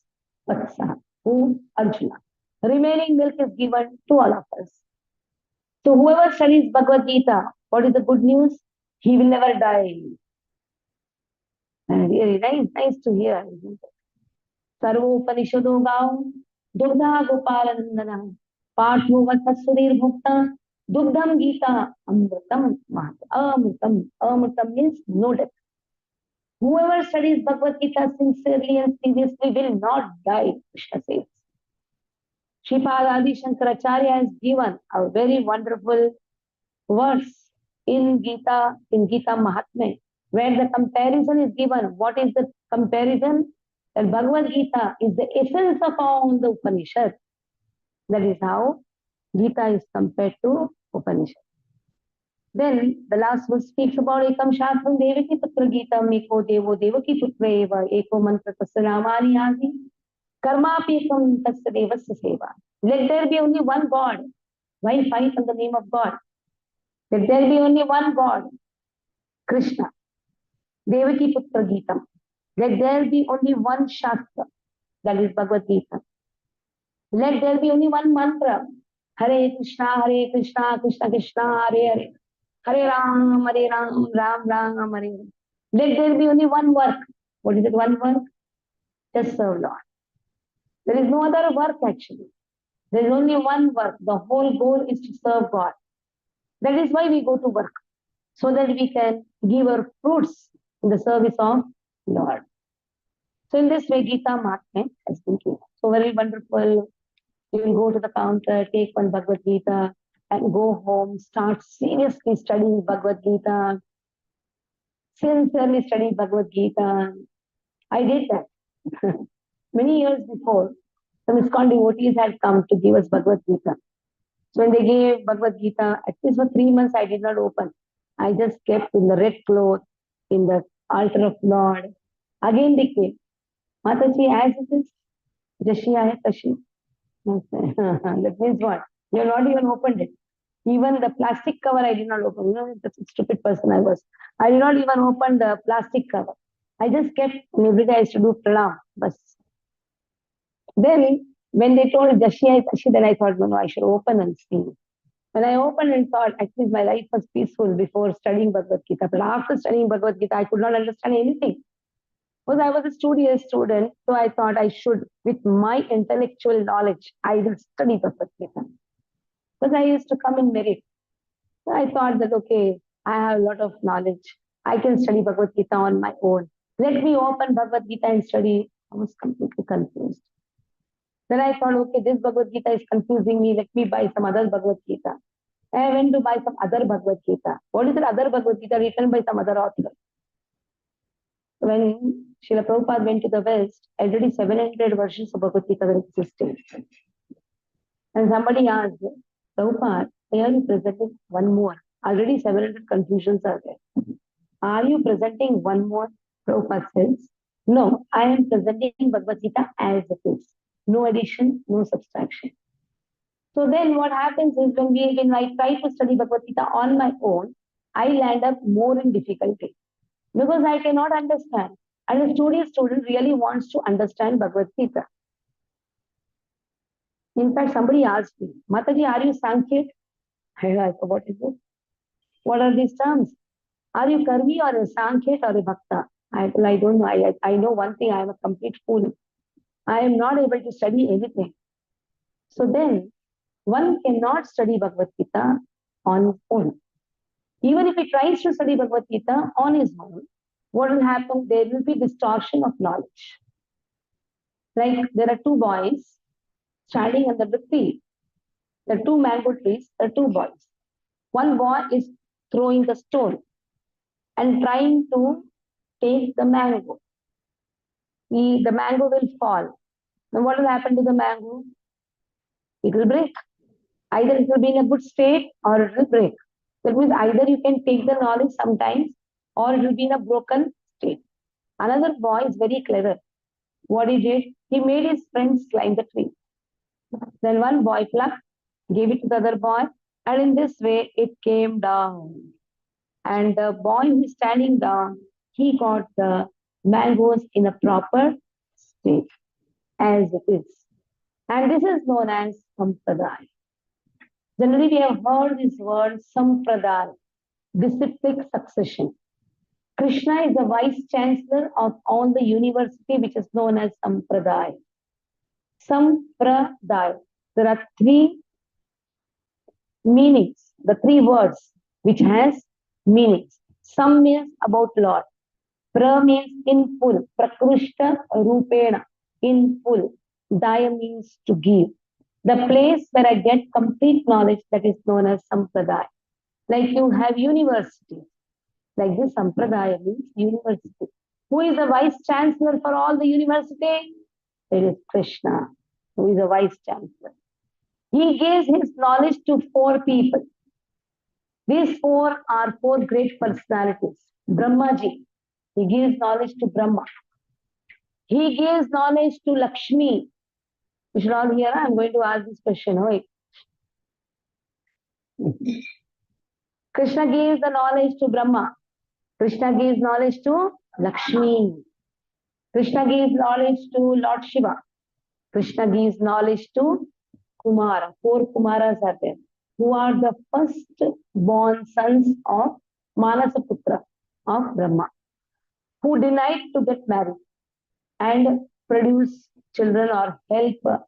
Vatsa, who Arjuna. Remaining milk is given to all of us. So whoever studies Bhagavad Gita, what is the good news? He will never die. And really nice to hear, isn't it? Sarvo Upanishado Gao, Dugdha Gopalanandana, Patmo Vatsasurir Bhukta, Dugdham Gita, Amritam Mahat. Amritam means no death. Whoever studies Bhagavad Gita sincerely and seriously will not die, Krishna says. Sripad Adi Shankaracharya has given a very wonderful verse in Gita Mahatmya, where the comparison is given. What is the comparison? That Bhagavad Gita is the essence of all the Upanishad. That is how Gita is compared to Upanishad. Then the last verse speaks about Ekam Shastram Devaki Putra Gita Eko Devo Devaki Putra Eva Eko Mantra Tasya Ramani Adi Karmapi Ekam Tasya Devasya Seva. Let there be only one God. Why fight on the name of God? Let there be only one God, Krishna. Devaki Putra Gita. Let there be only one Shastra, that is Bhagavad Gita. Let there be only one mantra, Hare Krishna, Krishna Krishna, Hare Hare. Hare Ram, Ram Ram, Hare. Let there be only one work. What is it, one work? Just serve Lord. There is no other work actually. There is only one work. The whole goal is to serve God. That is why we go to work, so that we can give our fruits in the service of Lord. So in this way, Gita Mahatmya has been given. So very wonderful. You will go to the counter, take one Bhagavad Gita, and go home, start seriously studying Bhagavad Gita, sincerely studying Bhagavad Gita. I did that. Many years before, some ISKCON devotees had come to give us Bhagavad Gita. So when they gave Bhagavad Gita, at least for 3 months, I did not open. I just kept in the red cloth, in the altar of Lord. Again they came. Mataji, as it is, Jashi Aaye Tashi. That means what? You have not even opened it. Even the plastic cover I did not open. You know, that's a stupid person I was. I did not even open the plastic cover. I just kept, and every day I used to do pranam. But then, when they told Jashi Aaye Tashi, then I thought, no, I should open and see. When I opened and thought, at least my life was peaceful before studying Bhagavad Gita. But after studying Bhagavad Gita, I could not understand anything. Because I was a studious student, so I thought I should, with my intellectual knowledge, I will study Bhagavad Gita. Because I used to come in merit. So I thought that, okay, I have a lot of knowledge. I can study Bhagavad Gita on my own. Let me open Bhagavad Gita and study. I was completely confused. Then I thought, okay, this Bhagavad Gita is confusing me. Let me buy some other Bhagavad Gita. And I went to buy some other Bhagavad Gita. What is that other Bhagavad Gita written by some other author? When Srila Prabhupada went to the West, already 700 versions of Bhagavad Gita were existing. And somebody asked, Prabhupada, why are you presenting one more? Already 700 confusions are there. Are you presenting one more? Prabhupada says, no, I am presenting Bhagavad Gita as it is. No addition, no subtraction. So then what happens is when I try to study Bhagavad Gita on my own, I land up more in difficulty. Because I cannot understand. And a studious student really wants to understand Bhagavad Gita. In fact, somebody asked me, Mataji, are you Sankhya? I said, what is it? What are these terms? Are you Karmi or a Sankhya or a Bhakta? I don't know. I know one thing, I am a complete fool. I am not able to study anything. So then, one cannot study Bhagavad Gita on his own. Even if he tries to study Bhagavad Gita on his own, what will happen? There will be distortion of knowledge. Like there are two boys standing under the tree. The two mango trees, the two boys. One boy is throwing the stone and trying to take the mango. The mango will fall. Then what will happen to the mango? It will break. Either it will be in a good state or it will break. That means either you can take the knowledge sometimes or it will be in a broken state. Another boy is very clever. What he did, he made his friends climb the tree. Then one boy plucked, gave it to the other boy, and in this way it came down. And the boy who is standing down, he got the mangoes in a proper state as it is. And this is known as Sampradaya. Generally, we have heard this word Sampradaya, disciplic succession. Krishna is the vice chancellor of all the university, which is known as Sampradaya. Sampradaya. There are three meanings, the three words which has meanings. Sam means about Lord. Pra means in full. Prakrushta rupena, in full. Daya means to give. The place where I get complete knowledge, that is known as Sampradaya. Like you have university. Like this Sampradaya means university. Who is the vice chancellor for all the university? It is Krishna, who is the vice chancellor. He gives his knowledge to four people. These four are four great personalities. Brahmaji, he gives knowledge to Brahma. He gives knowledge to Lakshmi. You should all hear, I'm going to ask this question. Wait. Krishna gives the knowledge to Brahma. Krishna gives knowledge to Lakshmi. Krishna gives knowledge to Lord Shiva. Krishna gives knowledge to Kumara. Four Kumaras are there, who are the first born sons of Manasaputra of Brahma, who denied to get married and produce children or help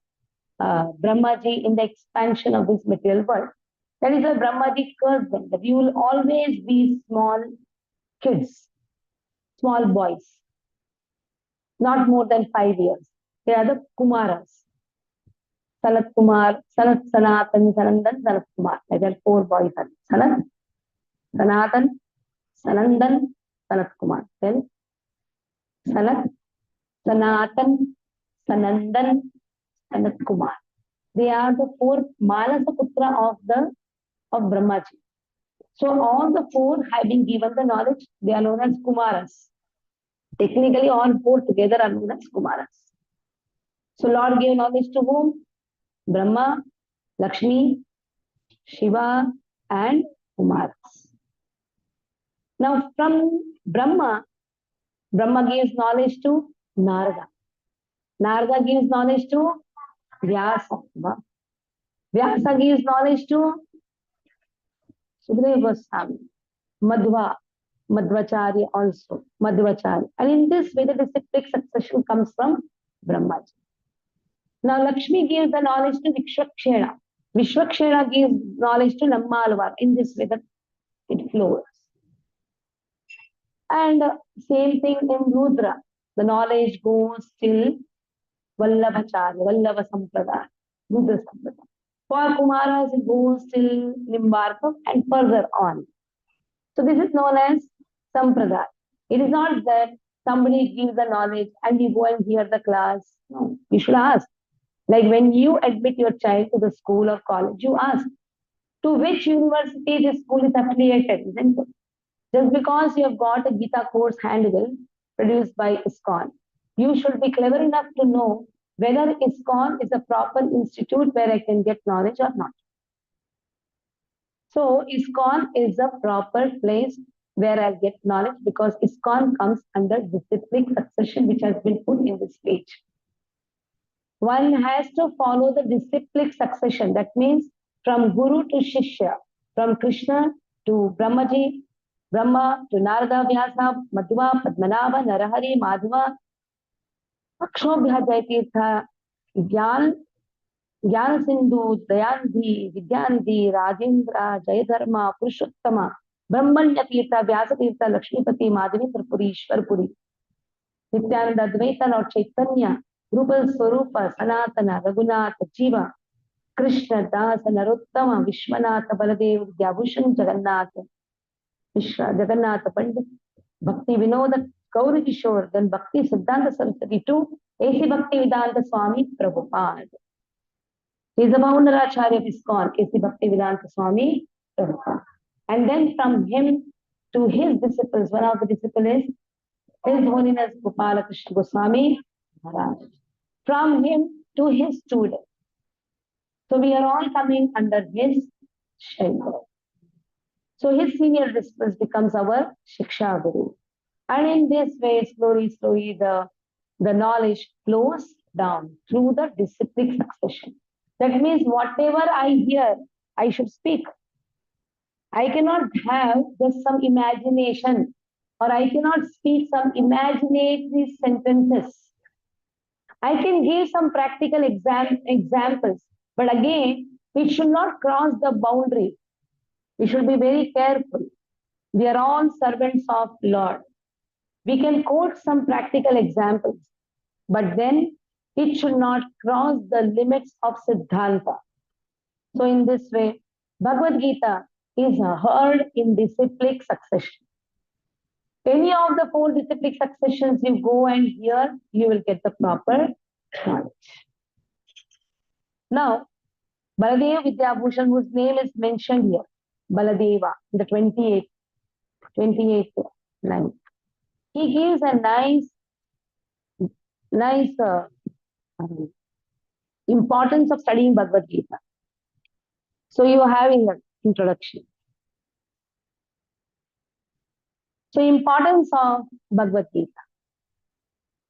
Brahmaji in the expansion of this material world. That is why Brahmaji cursed them, that you will always be small kids, small boys, not more than 5 years. They are the Kumaras. Sanat Kumar, Sanat, Sanatan, Sanandan, Sanat Kumar. Like there are four boys. Sanat, Sanatan, Sanandan, Sanat Kumar. Then Sanat, Sanatan, Sanandan, Sanat Kumar. They are the four Manasaputra of Brahmaji. So all the four have been given the knowledge. They are known as Kumaras. Technically, all four together are known as Kumaras. So Lord gave knowledge to whom? Brahma, Lakshmi, Shiva, and Kumaras. Now from Brahma, Brahma gives knowledge to Narada. Narada gives knowledge to Vyasa. Vyasa gives knowledge to Sukadeva Goswami. Madhva, Madhvacharya also, Madhvacharya. And in this way, the disciplic succession comes from Brahmaji. Now, Lakshmi gives the knowledge to Vishwakshena. Vishwakshena gives knowledge to Nammalvar. In this way, that it flows. And same thing in Rudra. The knowledge goes till Vallabhacharya, Vallabha Sampradaya, Rudra Sampradaya. For Kumaras, it goes till Nimbarka and further on. So this is known as Sampradaya. It is not that somebody gives the knowledge and you go and hear the class. No, you should ask. Like when you admit your child to the school or college, you ask to which university this school is affiliated, isn't it? Just because you have got a Gita course handle produced by ISKCON, you should be clever enough to know whether ISKCON is a proper institute where I can get knowledge or not. So ISKCON is a proper place where I get knowledge because ISKCON comes under disciplic succession which has been put in this page. one has to follow the disciplic succession. That means from Guru to Shishya, from Krishna to Brahmaji, Brahma to Narada, Vyasa, Madhva, Padmanabha, Narahari, Madhva, Akshobhya, Jaitirtha, Gyan, Jnana Sindhu, Dayanidhi, Vidyanidhi, Rajendra, Jayadharma, Purushottama, Brahmanya Tirtha, Vyasa Tirtha, Lakshmipati, Madhavi, Tripuri, Ishwarpuri, Nityananda, Advaita, Lord Chaitanya, Rupa Swarupa, Sanatana, Raghunatha, Jiva, Krishna, Dasa, Narottama, Vishwanatha, Baladev, Vidyabhushan, Jagannath, Mishra, Jagannath Pandit, Bhakti Vinoda, Gauri Kishore, then Bhakti Siddhanta Saraswati too, A.C. Bhakti Vedanta Swami Prabhupada. He is the Maunaracharya of ISKCON, A.C. Bhakti Vedanta Swami Prabhupada. And then from him to his disciples, one of the disciples is His Holiness Gopala Krishna Goswami Maharaj. From him to his student. So we are all coming under his shelter. So his senior disciples becomes our Shiksha Guru. And in this way, slowly, the knowledge flows down through the disciplic succession. That means whatever I hear, I should speak. I cannot have just some imagination, or I cannot speak some imaginary sentences. I can give some practical examples, but again, it should not cross the boundary. We should be very careful. We are all servants of Lord. We can quote some practical examples, but then it should not cross the limits of Siddhanta. So in this way, Bhagavad Gita is heard in disciplic succession. Any of the 4 disciplic successions you go and hear, you will get the proper knowledge. Now, Baladeva Vidyabhushan, whose name is mentioned here, Baladeva, the 28th line. He gives a nice importance of studying Bhagavad Gita. So you have in the introduction. So importance of Bhagavad Gita.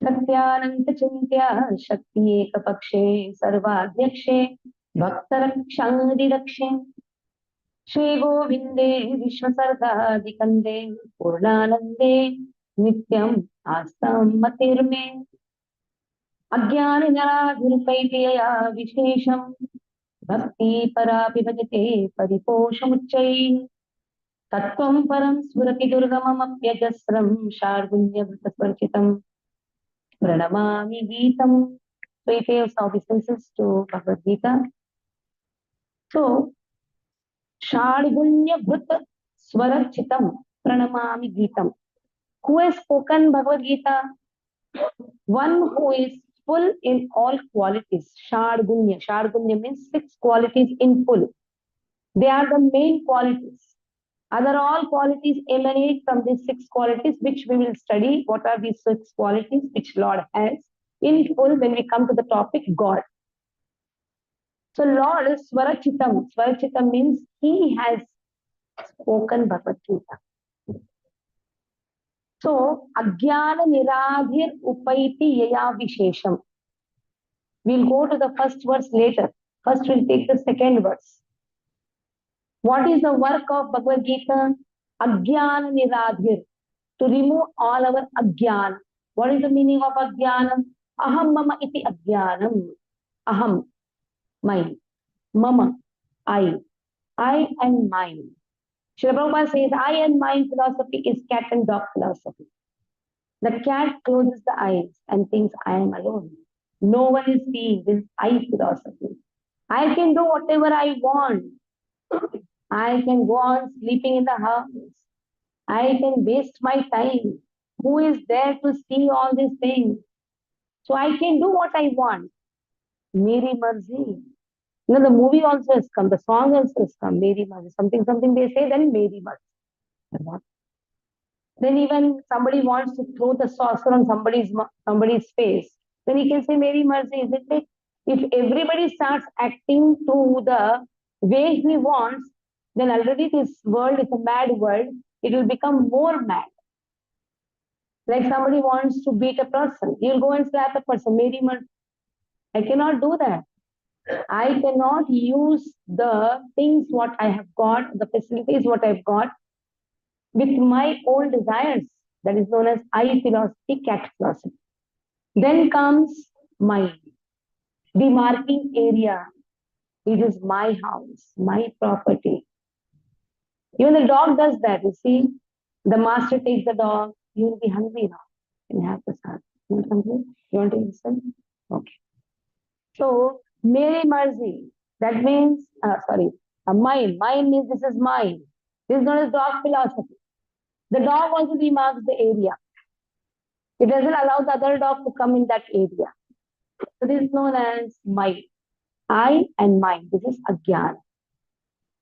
Satyananta Chintya Shakti Ekapakshe Sarvadhyakshe Bhaktarakshangi Rakshe Shri Govinde Vishwasargadikande Purnanande Nityam Astam Matirme Ajnaninaradhirupaityaya Vishesham Bhakti Parapi Bhajate Pariposhamuchai Tattvam Param Surati Durgamam Apyajasram Shargunya Vritasvarchitam Pranamami Geetam. So he pays obeisances to Bhagavad Gita. So Shargunya Vritasvarchitam Pranamami Geetam. Who has spoken Bhagavad Gita? One who is full in all qualities. Shargunya. Shargunya means 6 qualities in full. They are the main qualities. Other all qualities emanate from these 6 qualities, which we will study. What are these 6 qualities which Lord has in full when we come to the topic God? So Lord is Swarachitam. Swarachitam means he has spoken Bhagavad Gita. So Ajnana Niradhir Upaiti Yaya Vishesham. We'll go to the first verse later. First we'll take the second verse. What is the work of Bhagavad Gita? Ajnana Niradhir. To remove all our ajnana. What is the meaning of ajnana? Aham mama iti ajnanam. Aham, mine. Mama, I. I and mine. Srila Prabhupada says, I and mine philosophy is cat and dog philosophy. The cat closes the eyes and thinks, I am alone. No one is seeing. This I philosophy. I can do whatever I want. I can go on sleeping in the house. I can waste my time. Who is there to see all these things? So I can do what I want. Meri Marzi. You know, the movie also has come, the song also has come, Meri Marzi. Something they say, then Meri Marzi. Then even somebody wants to throw the saucer on somebody's face, then he can say Meri Marzi, isn't it? If everybody starts acting to the way he wants, then already this world is a mad world. It will become more mad. Like somebody wants to beat a person, he'll go and slap a person, Meri Marzi. I cannot do that. I cannot use the things what I have got, the facilities what I've got with my own desires. That is known as I philosophy, cat philosophy. Then comes mind, the marking area. It is my house, my property. Even the dog does that. You see, the master takes the dog. You will be hungry now. You have to start. You want hungry? You want to listen? Okay. So, mere marzi. That means, mine. Mine means this is mine. This is known as dog philosophy. The dog also demarks the area. It doesn't allow the other dog to come in that area. So this is known as mine. I and mine. This is agyan.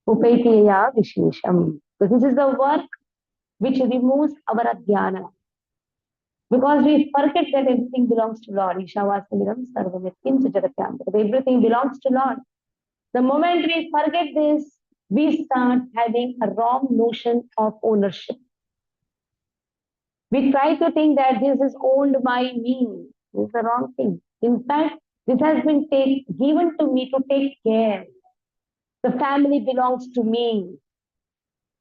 Upetiya vishesham. So this is the work which removes our ajnana. Because we forget that everything belongs to Lord. Ishavasamiram sarvamityam jagatyam. Everything belongs to Lord. The moment we forget this, we start having a wrong notion of ownership. We try to think that this is owned by me. This is the wrong thing. In fact, this has been given to me to take care. The family belongs to me.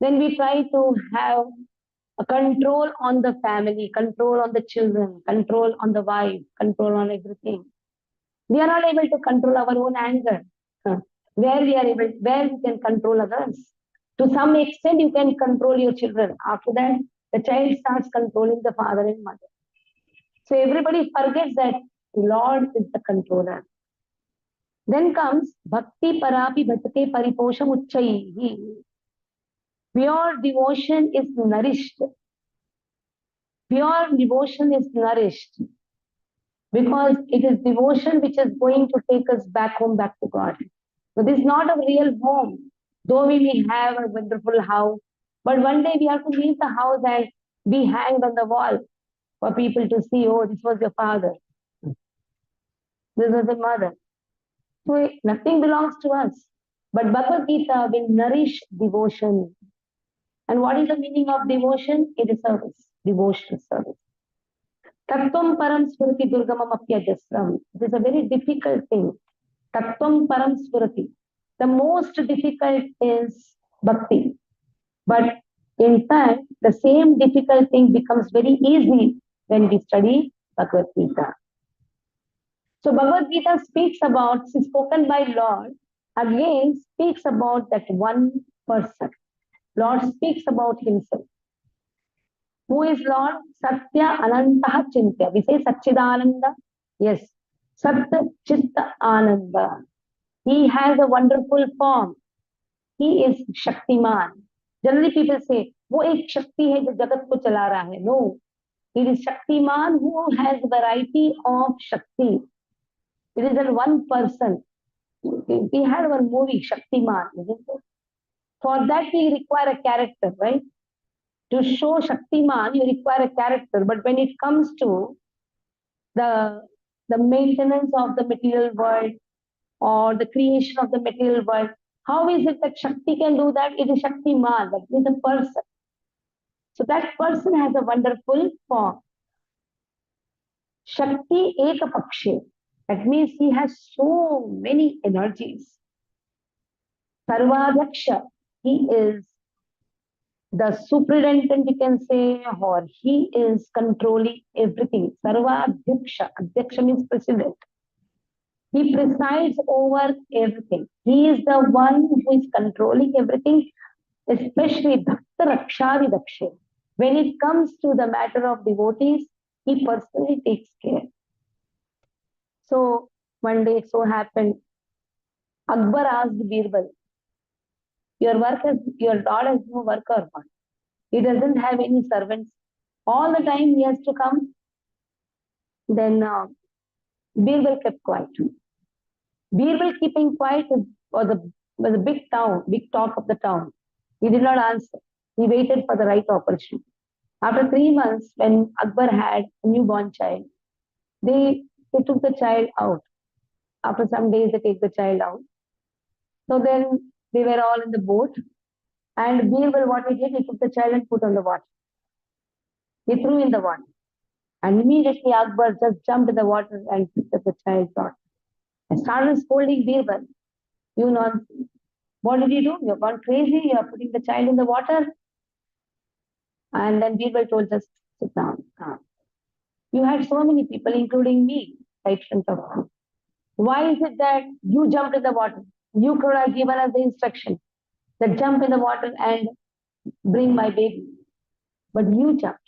Then we try to have a control on the family, control on the children, control on the wife, control on everything. We are not able to control our own anger. Where we can control others. To some extent, you can control your children. After that, the child starts controlling the father and mother. So everybody forgets that Lord is the controller. Then comes Bhakti Parapi Bhatate Pariposham Uchchaihi. Pure devotion is nourished. Pure devotion is nourished because it is devotion which is going to take us back home, back to God. So this is not a real home. Though we may have a wonderful house, but one day we have to leave the house and be hanged on the wall for people to see, oh, this was your father. This was your mother. So nothing belongs to us. But Bhagavad Gita will nourish devotion. And what is the meaning of devotion? It is service. Devotional service. Tattvam param smriti durgamam apyajasram. It is a very difficult thing. Tattvam param smriti. The most difficult is bhakti. But in fact, the same difficult thing becomes very easy when we study Bhagavad Gita. So Bhagavad Gita speaks about, spoken by Lord, again speaks about that one person. Lord speaks about himself. Who is Lord? Satya Anantaha Chintya. We say Satchidananda. Yes. Satya Chitta Ananda. He has a wonderful form. He is Shaktiman. Generally people say, वो एक शक्ति है जो जगत को चला रहा है. No. It is Shaktiman who has variety of Shakti. It is a one person. We had one movie, Shaktiman, isn't it? For that we require a character, right? To show Shaktiman, you require a character. But when it comes to the maintenance of the material world or the creation of the material world, how is it that Shakti can do that? It is Shaktiman, that is a person. So that person has a wonderful form. Shakti Ekapakshe. That means he has so many energies. Sarvadhaksha. He is the superintendent, you can say, or he is controlling everything. Sarvadhaksha. Adhyaksha means president. He presides over everything. He is the one who is controlling everything, especially Bhakta Rakshadi Dakshe. When it comes to the matter of devotees, he personally takes care. So one day it so happened, Akbar asked Birbal, your Lord has no worker or not? He doesn't have any servants. All the time he has to come. Then Birbal kept quiet. Birbal keeping quiet was a big talk of the town. He did not answer. He waited for the right opportunity. After 3 months, when Akbar had a newborn child, they took the child out. After some days, they take the child out. So then they were all in the boat. And Birbal, what he did, he took the child and put on the water. He threw in the water. And immediately Akbar just jumped in the water and picked up the child's daughter. and started scolding Birbal. You nonsense. What did you do? You've gone crazy. You're putting the child in the water. And then Birbal told us, sit down. You had so many people, including me, right in front of you. Why is it that you jumped in the water? You could have given us the instruction that jump in the water and bring my baby. But you jumped.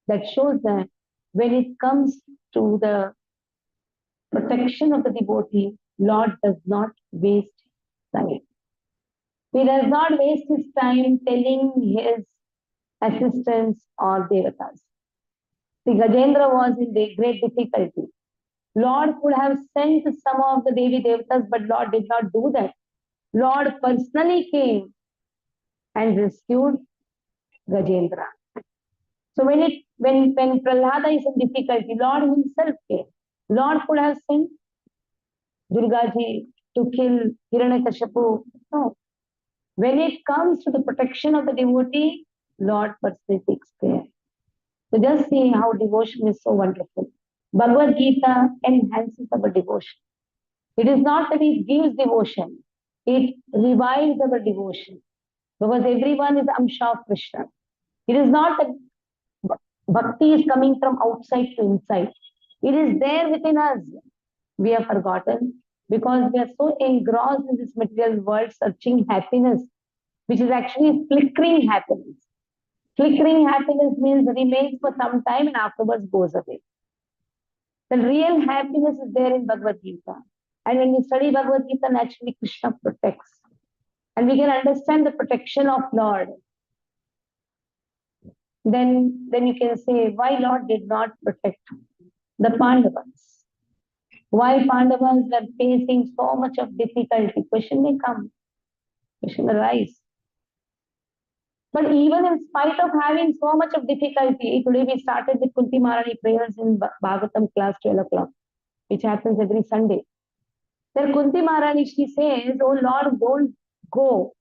That shows that when it comes to the protection of the devotee, Lord does not waste time. He does not waste his time telling his assistants or devatas. See, Gajendra was in the great difficulty. Lord could have sent some of the Devi Devatas, but Lord did not do that. Lord personally came and rescued Gajendra. So when Prahlada is in difficulty, Lord himself came. Lord could have sent Durgaji to kill Hiranyakashipu. No. When it comes to the protection of the devotee, Lord personally takes care. So just see how devotion is so wonderful. Bhagavad Gita enhances our devotion. It is not that it gives devotion, it revives our devotion. Because everyone is Amsha of Krishna. It is not that bhakti is coming from outside to inside. It is there within us. We have forgotten because we are so engrossed in this material world searching happiness, which is actually flickering happiness. Flickering happiness means remains for some time and afterwards goes away. The real happiness is there in Bhagavad Gita. And when we study Bhagavad Gita, naturally Krishna protects. And we can understand the protection of Lord. Then you can say, why Lord did not protect the Pandavas? Why Pandavas were facing so much of difficulty? Question may come. Question may rise. But even in spite of having so much of difficulty, today we started with Kunti Maharani prayers in Bhagavatam class 12 o'clock, which happens every Sunday. Then Kunti Maharani, she says, oh Lord, don't go.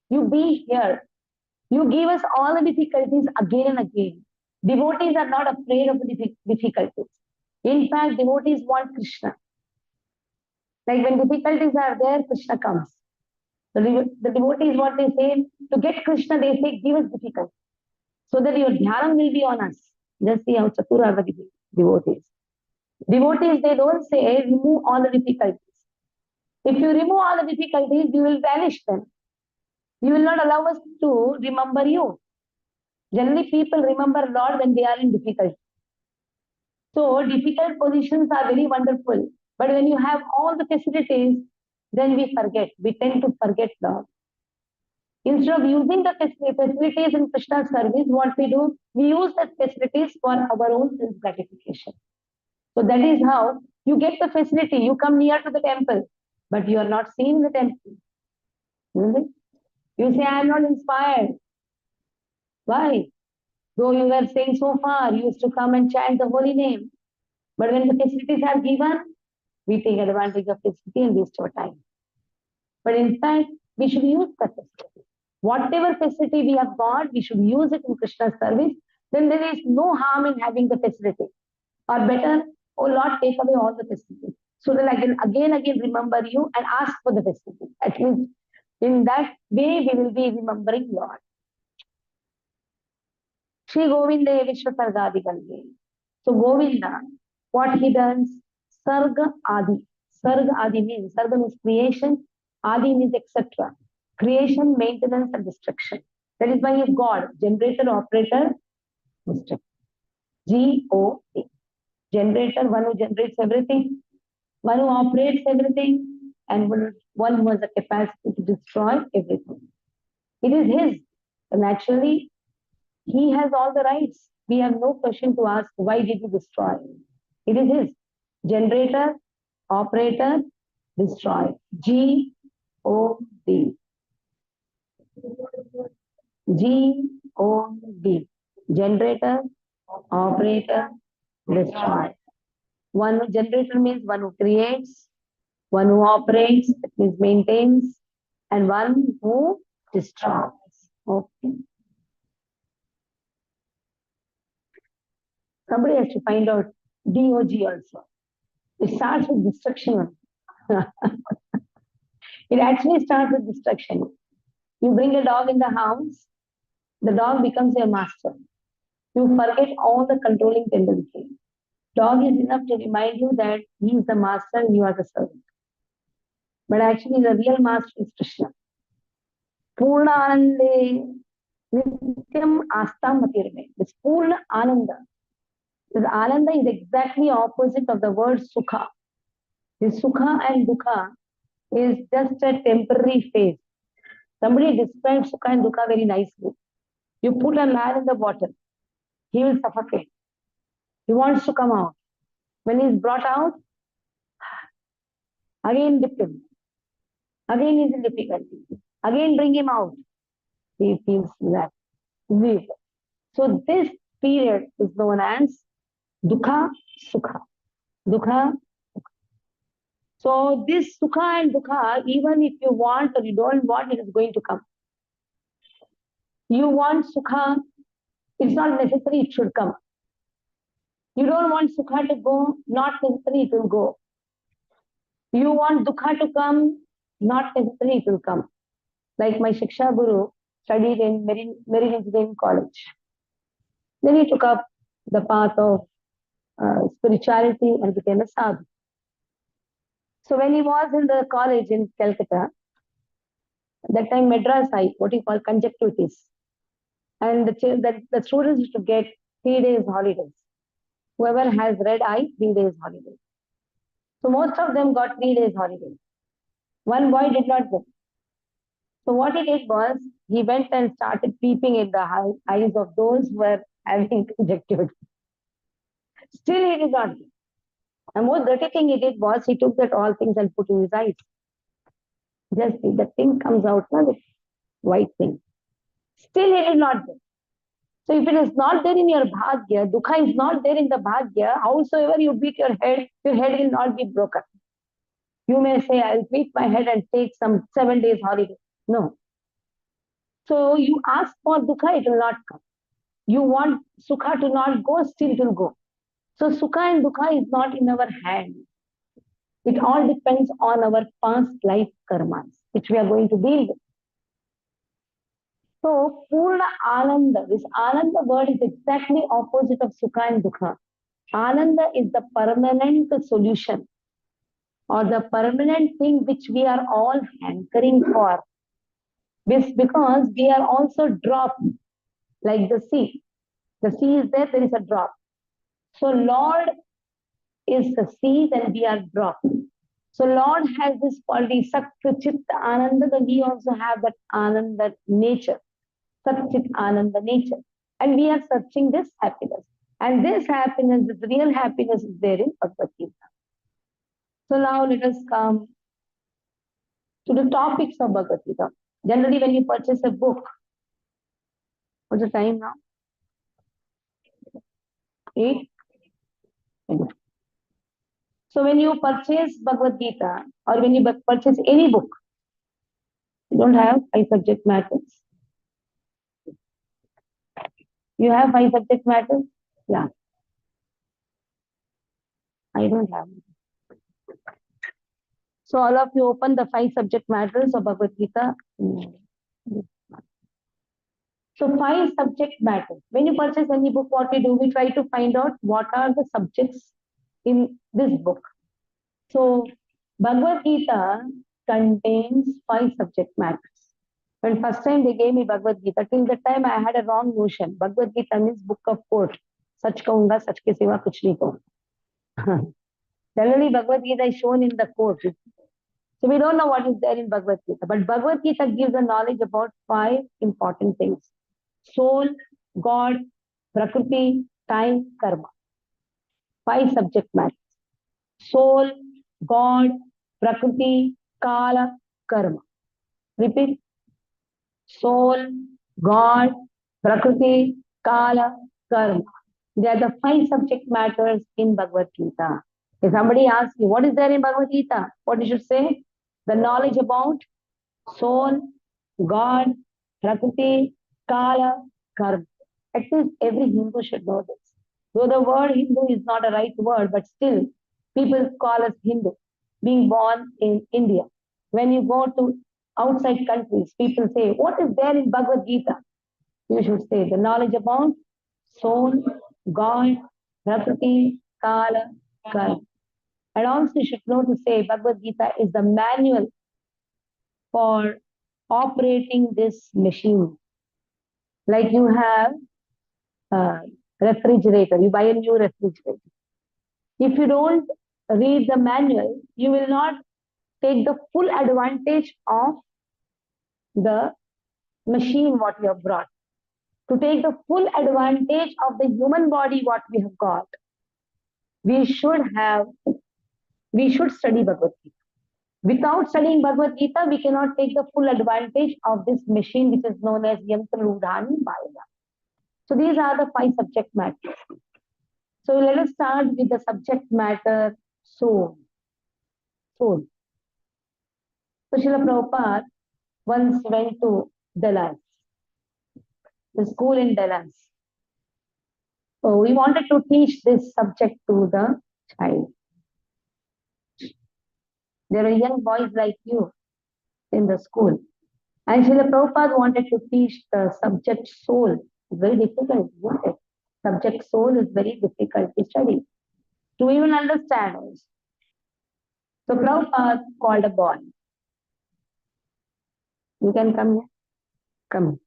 You be here. You give us all the difficulties again and again. Devotees are not afraid of the difficulties. In fact, devotees want Krishna. Like when difficulties are there, Krishna comes. The devotees, what they say, to get Krishna, they say, give us difficulty. So that your dhyana will be on us. Just see how chatur are the devotees. Devotees, they don't say, remove all the difficulties. If you remove all the difficulties, you will banish them. You will not allow us to remember you. Generally, people remember Lord when they are in difficulty. So, difficult positions are very wonderful. But when you have all the facilities, then we forget. We tend to forget Lord. Instead of using the facilities in Krishna's service, what we do, we use the facilities for our own self gratification. So that is how you get the facility. You come near to the temple, but you are not seen in the temple. You say, I am not inspired. Why? Though you were staying so far, you used to come and chant the holy name. But when the facilities are given, we take advantage of facility and waste our time. But in fact, we should use the facility. Whatever facility we have got, we should use it in Krishna's service. Then there is no harm in having the facility. Or better, oh Lord, take away all the facilities. So that I can again remember you and ask for the facility. At least in that way, we will be remembering Lord. Shri Govinda Vishwa Sargadi Galge. So Govinda, what he does, Sarga Adi. Sarga Adi means, Sarga means creation, Adi means etc. Creation, maintenance and destruction. That is why he is God, generator, operator, destructor. G-O-A. Generator, one who generates everything, one who operates everything, and one who has the capacity to destroy everything. It is his. So naturally, he has all the rights. We have no question to ask, why did you destroy? It is his. Generator, operator, destroy. G-O-D. G-O-D. Generator, operator, destroy. One generator means one who creates, one who operates, that means maintains, and one who destroys. Okay. Somebody has to find out DOG also. It starts with destruction. It actually starts with destruction. You bring a dog in the house, the dog becomes your master. You forget all the controlling tendency. Dog is enough to remind you that he is the master and you are the servant. But actually, the real master is Krishna. Purna Anande Nityam Astam Matirme. This Purna Ananda. This Ananda is exactly opposite of the word Sukha. This Sukha and Dukha is just a temporary phase. Somebody described Sukha and Dukha very nicely. You put a man in the water, he will suffocate. He wants to come out. When he is brought out, again dip him. Again he is in difficulty. Again bring him out. He feels that. So this period is known as Dukha Sukha. Dukha. So this Sukha and Dukha, even if you want or you don't want, it is going to come. You want Sukha, it's not necessary it should come. You don't want Sukha to go, not necessary it will go. You want Dukha to come, not necessary it will come. Like my Shiksha Guru studied in Mary Hinsdale College. Then he took up the path of spirituality and became a sadhu. So when he was in the college in Calcutta, that time Madras High, what you call conjunctivitis, and the students used to get 3 days holidays. Whoever has red eye, 3 days holidays. So most of them got 3 days holidays. One boy did not go. So what he did was, he went and started peeping in the eyes of those who were having conjunctivitis. Still he did not go. And most dirty thing he did was, he took that all things and put in his eyes. Just see, the thing comes out, the white thing. Still he did not go. So if it is not there in your bhagya, dukha is not there in the bhagya, howsoever you beat your head will not be broken. You may say, I'll beat my head and take some 7 days holiday. No. So you ask for dukha, it will not come. You want sukha to not go, still it will go. So sukha and dukha is not in our hand. It all depends on our past life karmas, which we are going to deal with. So Purna Ananda, this Ananda word is exactly opposite of Sukha and Dukha. Ananda is the permanent solution or the permanent thing which we are all hankering for. This because we are also dropped like the sea. The sea is there is a drop. So Lord is the sea, then we are dropped. So Lord has this quality, Satya Chitta Ananda, then we also have that Ananda nature. Satchit Ananda nature. And we are searching this happiness. And this happiness, this real happiness is there in Bhagavad Gita. So now let us come to the topics of Bhagavad Gita. Generally, when you purchase a book, what's the time now? 8? So when you purchase Bhagavad Gita or when you purchase any book, you don't have 5 subject matters. You have 5 subject matters? Yeah. I don't have. So all of you open the 5 subject matters of Bhagavad Gita. So 5 subject matters. When you purchase any book, what we do, we try to find out what are the subjects in this book. So Bhagavad Gita contains 5 subject matters. When first time they gave me Bhagavad Gita, till that time I had a wrong notion. Bhagavad Gita means book of court. Sach kahunga, sach ke siva kuch nahi kahunga. Generally, Bhagavad Gita is shown in the court. So we don't know what is there in Bhagavad Gita. But Bhagavad Gita gives a knowledge about 5 important things. Soul, God, Prakriti, time, karma. 5 subject matters. Soul, God, Prakriti, Kala, karma. Repeat. Soul, God, Prakriti, Kala, karma. They are the 5 subject matters in Bhagavad Gita. If somebody asks you, what is there in Bhagavad Gita? What you should say? The knowledge about soul, God, Prakriti, Kala, karma. At least every Hindu should know this. Though the word Hindu is not a right word, but still people call us Hindu. being born in India. When you go to outside countries, people say, what is there in Bhagavad Gita? You should say the knowledge about soul, God, Prakriti, Kala, Karma. And also you should know to say Bhagavad Gita is the manual for operating this machine. Like you have a refrigerator, you buy a new refrigerator. If you don't read the manual, you will not take the full advantage of the machine what you have brought. To take the full advantage of the human body what we have got, we should study Bhagavad Gita. Without studying Bhagavad Gita, we cannot take the full advantage of this machine which is known as Yantra Rudhani Maya. So these are the 5 subject matters. So let us start with the subject matter soul. Soul. So Srila Prabhupada once went to Dallas, the school in Dallas. So we wanted to teach this subject to the child. There are young boys like you in the school. And Srila Prabhupada wanted to teach the subject soul. It's very difficult, isn't it? Subject soul is very difficult to study, to even understand also. So Prabhupada called a boy. You can come here. Come.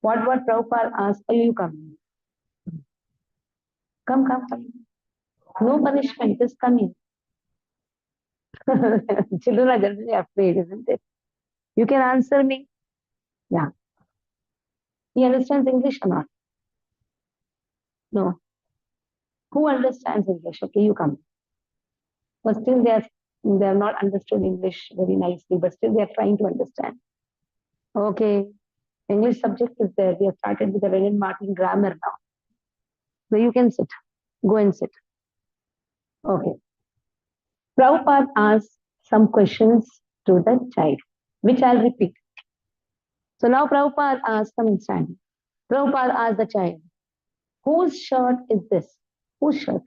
What Prabhupada asked, oh, you come. Come. No punishment, just come here. Children are generally afraid, isn't it? You can answer me. Yeah. He understands English or not? No. Who understands English? Okay, you come. But still they have not understood English very nicely, but still they are trying to understand. Okay. English subject is there. We have started with the Renan Martin grammar now. So you can sit. Go and sit. Okay. Prabhupada asked some questions to the child, which I'll repeat. So now Prabhupada asked, come and stand. Prabhupada asked the child, whose shirt is this? Whose shirt?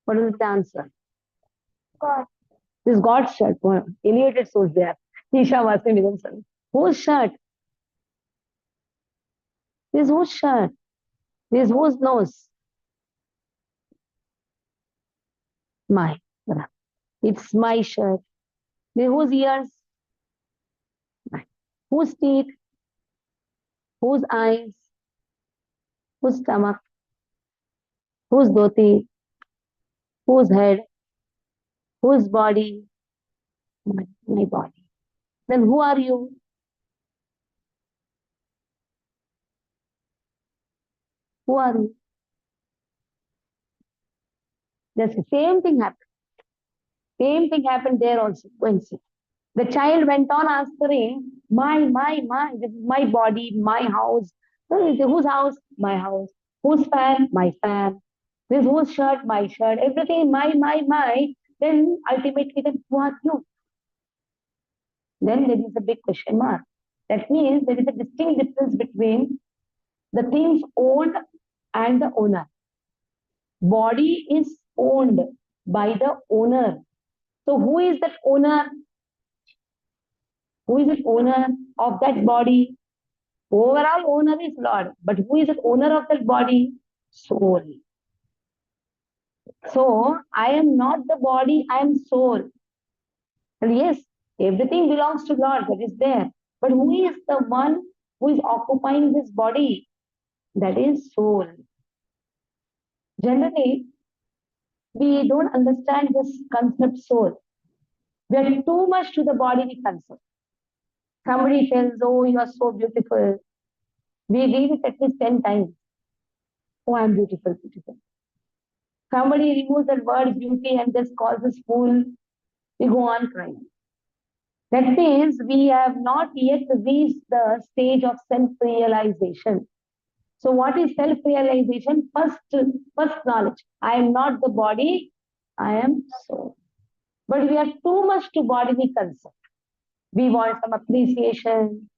What is the answer? God. This is God's shirt. Elevated souls there. Ishavasya Vidam. Whose shirt? This is whose shirt? This is whose nose? My. It's my shirt. This is whose ears? Mine. Whose teeth? Whose eyes? Whose stomach? Whose dhoti? Whose head? Whose body? My body. Then who are you? Who are you? The same thing happened. Same thing happened there also. Go and see. The child went on answering, my, this is my body, my house. Whose house? My house. Whose fan? My fan. This whose shirt? My shirt. Everything my. Then ultimately, then who are you? Then there is a big question mark. That means there is a distinct difference between the things owned and the owner. Body is owned by the owner. So who is that owner? Who is the owner of that body? Overall owner is Lord. But who is the owner of that body? Soul. So I am not the body, I am soul. And yes, everything belongs to Lord, that is there. But who is the one who is occupying this body? That is soul. Generally, we don't understand this concept soul. We are too much to the bodily concept. Somebody tells, oh, you are so beautiful. We read it at least 10 times. Oh, I'm beautiful. Somebody removes that word beauty and just calls us fool. We go on crying. That means we have not yet reached the stage of self-realization. So what is self-realization? First knowledge. I am not the body, I am soul. But we are too much to bodily concept. We want some appreciation.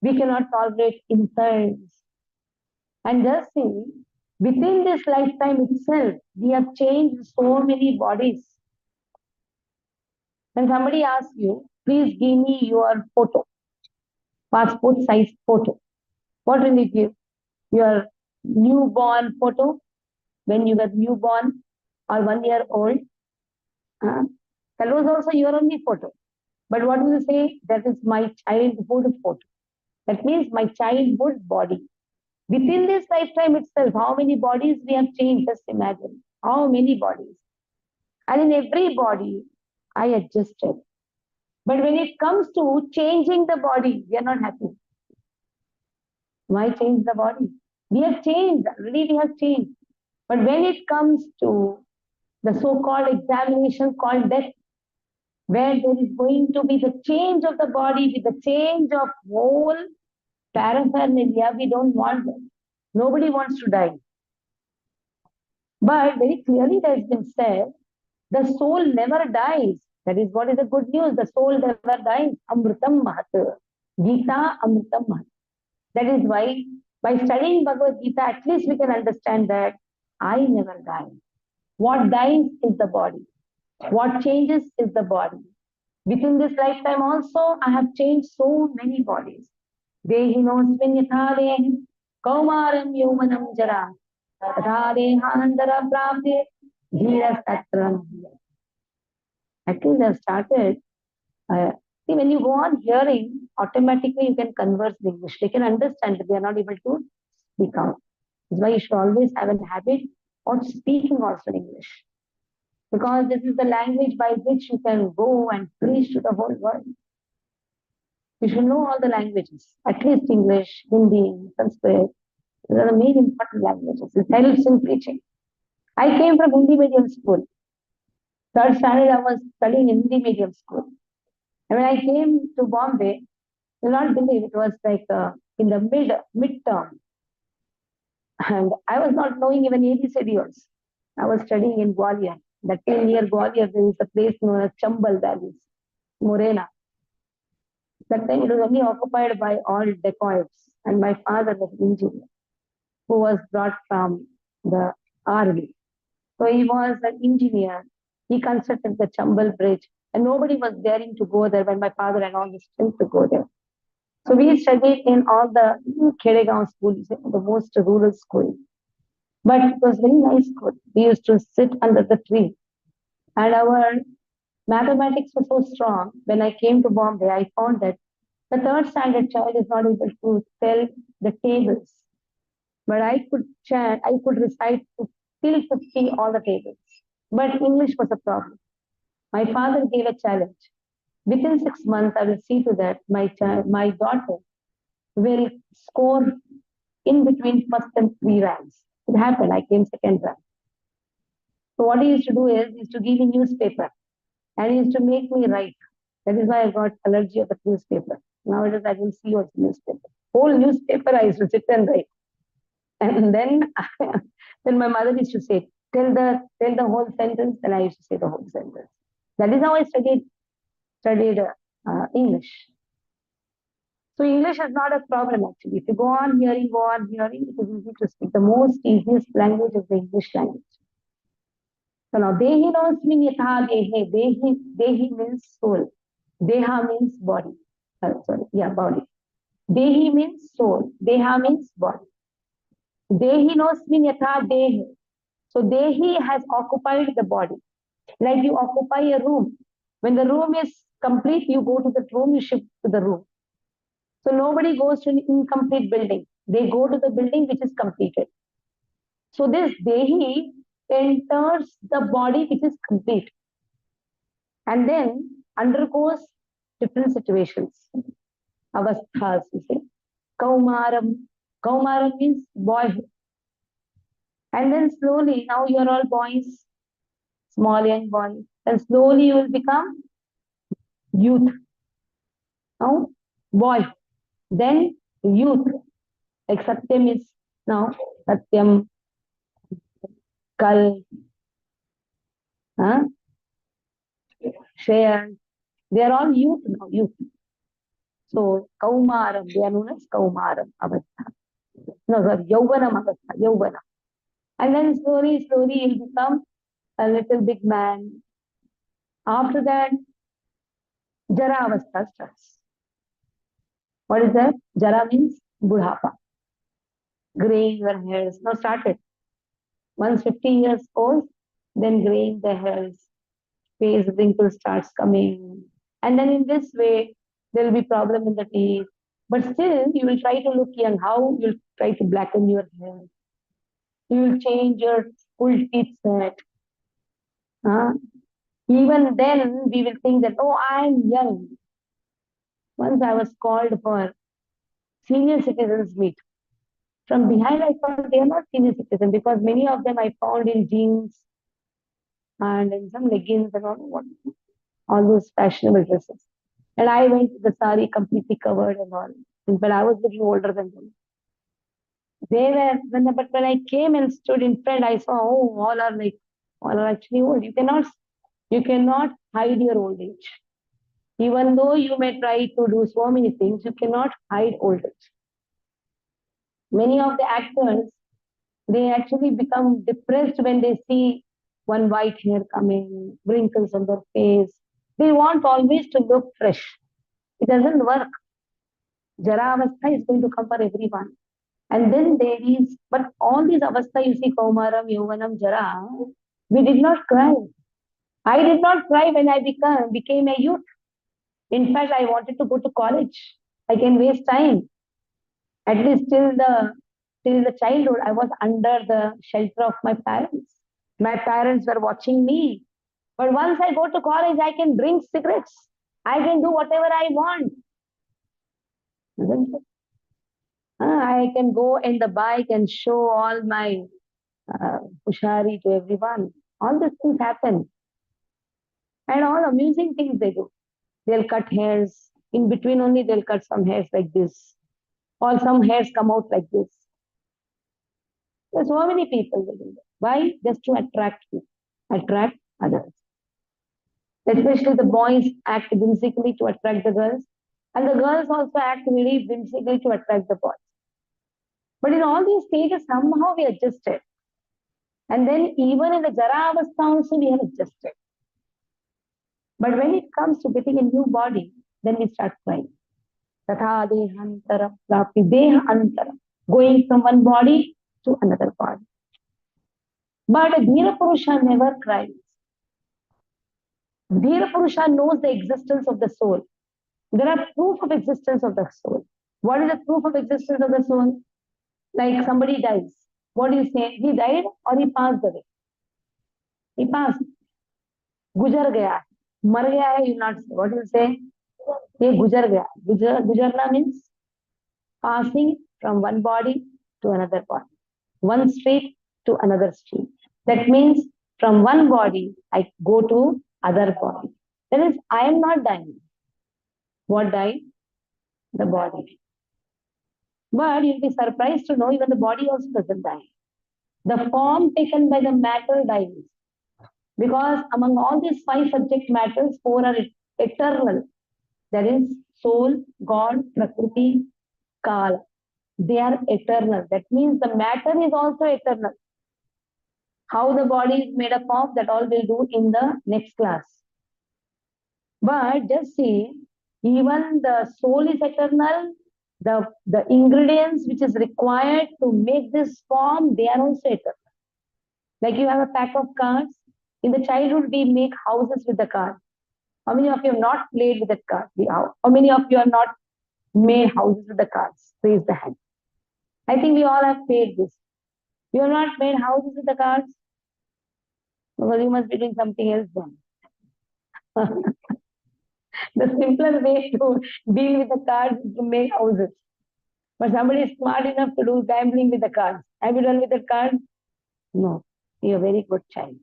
We cannot tolerate insults. And just see, within this lifetime itself, we have changed so many bodies. When somebody asks you, please give me your photo, passport size photo, what will you give? Your newborn photo, when you were newborn or 1 year old? That was also your only photo. But what do you say? That is my childhood photo. That means my childhood body. Within this lifetime itself, how many bodies we have changed? Just imagine. How many bodies? And in every body, I adjusted. But when it comes to changing the body, we are not happy. Why change the body? We have changed, already we have changed. But when it comes to the so-called examination called death, where there is going to be the change of the body with the change of whole paraphernalia, we don't want that. Nobody wants to die. But very clearly it has been said, the soul never dies. That is what is the good news. The soul never dies. Amritam Mahat. Gita Amritam Mahat. That is why by studying Bhagavad Gita, at least we can understand that I never die. What dies is the body. What changes is the body. Within this lifetime also, I have changed so many bodies. Dehinosmin yatha dehim kaumaram yaumanam jara तथा देहांतरा प्राप्ते धीरः तत्र. At least I've started. See, when you go on hearing, automatically you can converse in English. They can understand, but they are not able to speak out. That's why you should always have a habit of speaking also in English. Because this is the language by which you can go and preach to the whole world. You should know all the languages, at least English, Hindi, Sanskrit. These are the main important languages. It helps in preaching. I came from Hindi medium school. Third standard, I was studying in Hindi medium school. And when I came to Bombay, you'll not believe it was like in the midterm. And I was not knowing even ABCD also. I was studying in Gwalior. That near Gwalior, there is a place known as Chambal Valleys, Morena. That time it was only occupied by all dacoits. And my father was an engineer who was brought from the army. So he was an engineer. He constructed the Chambal Bridge, and nobody was daring to go there when my father and all the strength to go there. So we studied in all the Khedegaon schools, the most rural school. But it was very nice school. We used to sit under the tree. And our mathematics was so strong. When I came to Bombay, I found that the third standard child is not able to tell the tables. But I could recite till 50 all the tables. But English was a problem. My father gave a challenge. Within 6 months, I will see to that my daughter will score in between first and 3 ranks. It happened. I came second rank. So what he used to do is, he used to give me newspaper and he used to make me write. That is why I got allergy of the newspaper. Nowadays I don't see what's newspaper. Whole newspaper I used to sit and write. And then my mother used to say, tell the whole sentence, and I used to say the whole sentence. That is how I studied English. So English is not a problem actually. If you go on hearing, it is easy to speak. The most easiest language is the English language. So now, Dehi knows mean yatha dehe. Dehi means soul. Deha means body. Body. Dehi means soul. Deha means body. Dehi knows mean yatha dehe. So Dehi has occupied the body. Like you occupy a room. When the room is complete, you go to the room, you shift to the room. So nobody goes to an incomplete building. They go to the building which is completed. So this Dehi enters the body which is complete and then undergoes different situations. Avasthas, you see. Kaumaram. Kaumaram means boyhood. And then slowly, now you are all boys, small young boys, and slowly you will become youth. Now, boy, then youth. Like Satyam is now Satyam, Kal, Shreya. They are all youth now, youth. So Kaumaram, they are known as Kaumaram Avastha. No, sorry, Yauvanam Avastha, Yauvanam. And then slowly you'll become a little big man. After that, Jara avastha starts. What is that? Jara means budhapa. Graying your hairs. Now started. Once 50 years old, then graying the hairs, face wrinkles starts coming. And then in this way, there will be problem in the teeth. But still, you will try to look young. How? You'll try to blacken your hair. You will change your full teeth set. Huh? Even then, we will think that, oh, I'm young. Once I was called for senior citizens meet. From behind, I thought they are not senior citizens because many of them I found in jeans and in some leggings and all those fashionable dresses. And I went with the sari completely covered and all. But I was looking older than them. They were, but when I came and stood in front, I saw, oh, all are actually old. You cannot hide your old age. Even though you may try to do so many things, you cannot hide old age. Many of the actors, they actually become depressed when they see one white hair coming, wrinkles on their face. They want always to look fresh. It doesn't work. Jara avastha is going to come for everyone. And then there is, but all these avastha, you see, Kaumaram, Yovanam, Jara, we did not cry. I did not cry when I became a youth. In fact, I wanted to go to college. I can waste time. At least till the childhood, I was under the shelter of my parents. My parents were watching me. But once I go to college, I can drink cigarettes. I can do whatever I want. Isn't it? I can go in the bike and show all my pushari to everyone. All these things happen. And all amusing things they do. They'll cut hairs. In between only they'll cut some hairs like this. Or some hairs come out like this. There's so many people will do that. Why? Just to attract people, attract others. Especially the boys act whimsically to attract the girls. And the girls also act really whimsically to attract the boys. But in all these stages, somehow we adjusted. And then even in the Jara avastha also we have adjusted. But when it comes to getting a new body, then we start crying. Tatha dehantaram, prapi deha antaram. Going from one body to another body. But a Dhira Purusha never cries. Dhira Purusha knows the existence of the soul. There are proof of existence of the soul. What is the proof of existence of the soul? Like somebody dies. What do you say? He died or he passed away? He passed. Gujar gaya. Mar gaya hai, you not say. What do you say? Ye gujar gaya. Gujarna means passing from one body to another body. One street to another street. That means from one body, I go to other body. That is, I am not dying. What died? The body. But you'll be surprised to know even the body also doesn't die. The form taken by the matter dies. Because among all these 5 subject matters, 4 are eternal. That is soul, God, Prakriti, Kala. They are eternal. That means the matter is also eternal. How the body is made up of, that all we'll do in the next class. But just see, even the soul is eternal. The ingredients which is required to make this form, they are also eternal. Like you have a pack of cards. In the childhood, we make houses with the cards. How many of you have not played with the cards? How many of you have not made houses with the cards? Raise the hand. I think we all have played this. You have not made houses with the cards? Well, you must be doing something else then. The simpler way to deal with the cards is to make houses. But somebody is smart enough to do gambling with the cards. Have you done with the cards? No. You're a very good child.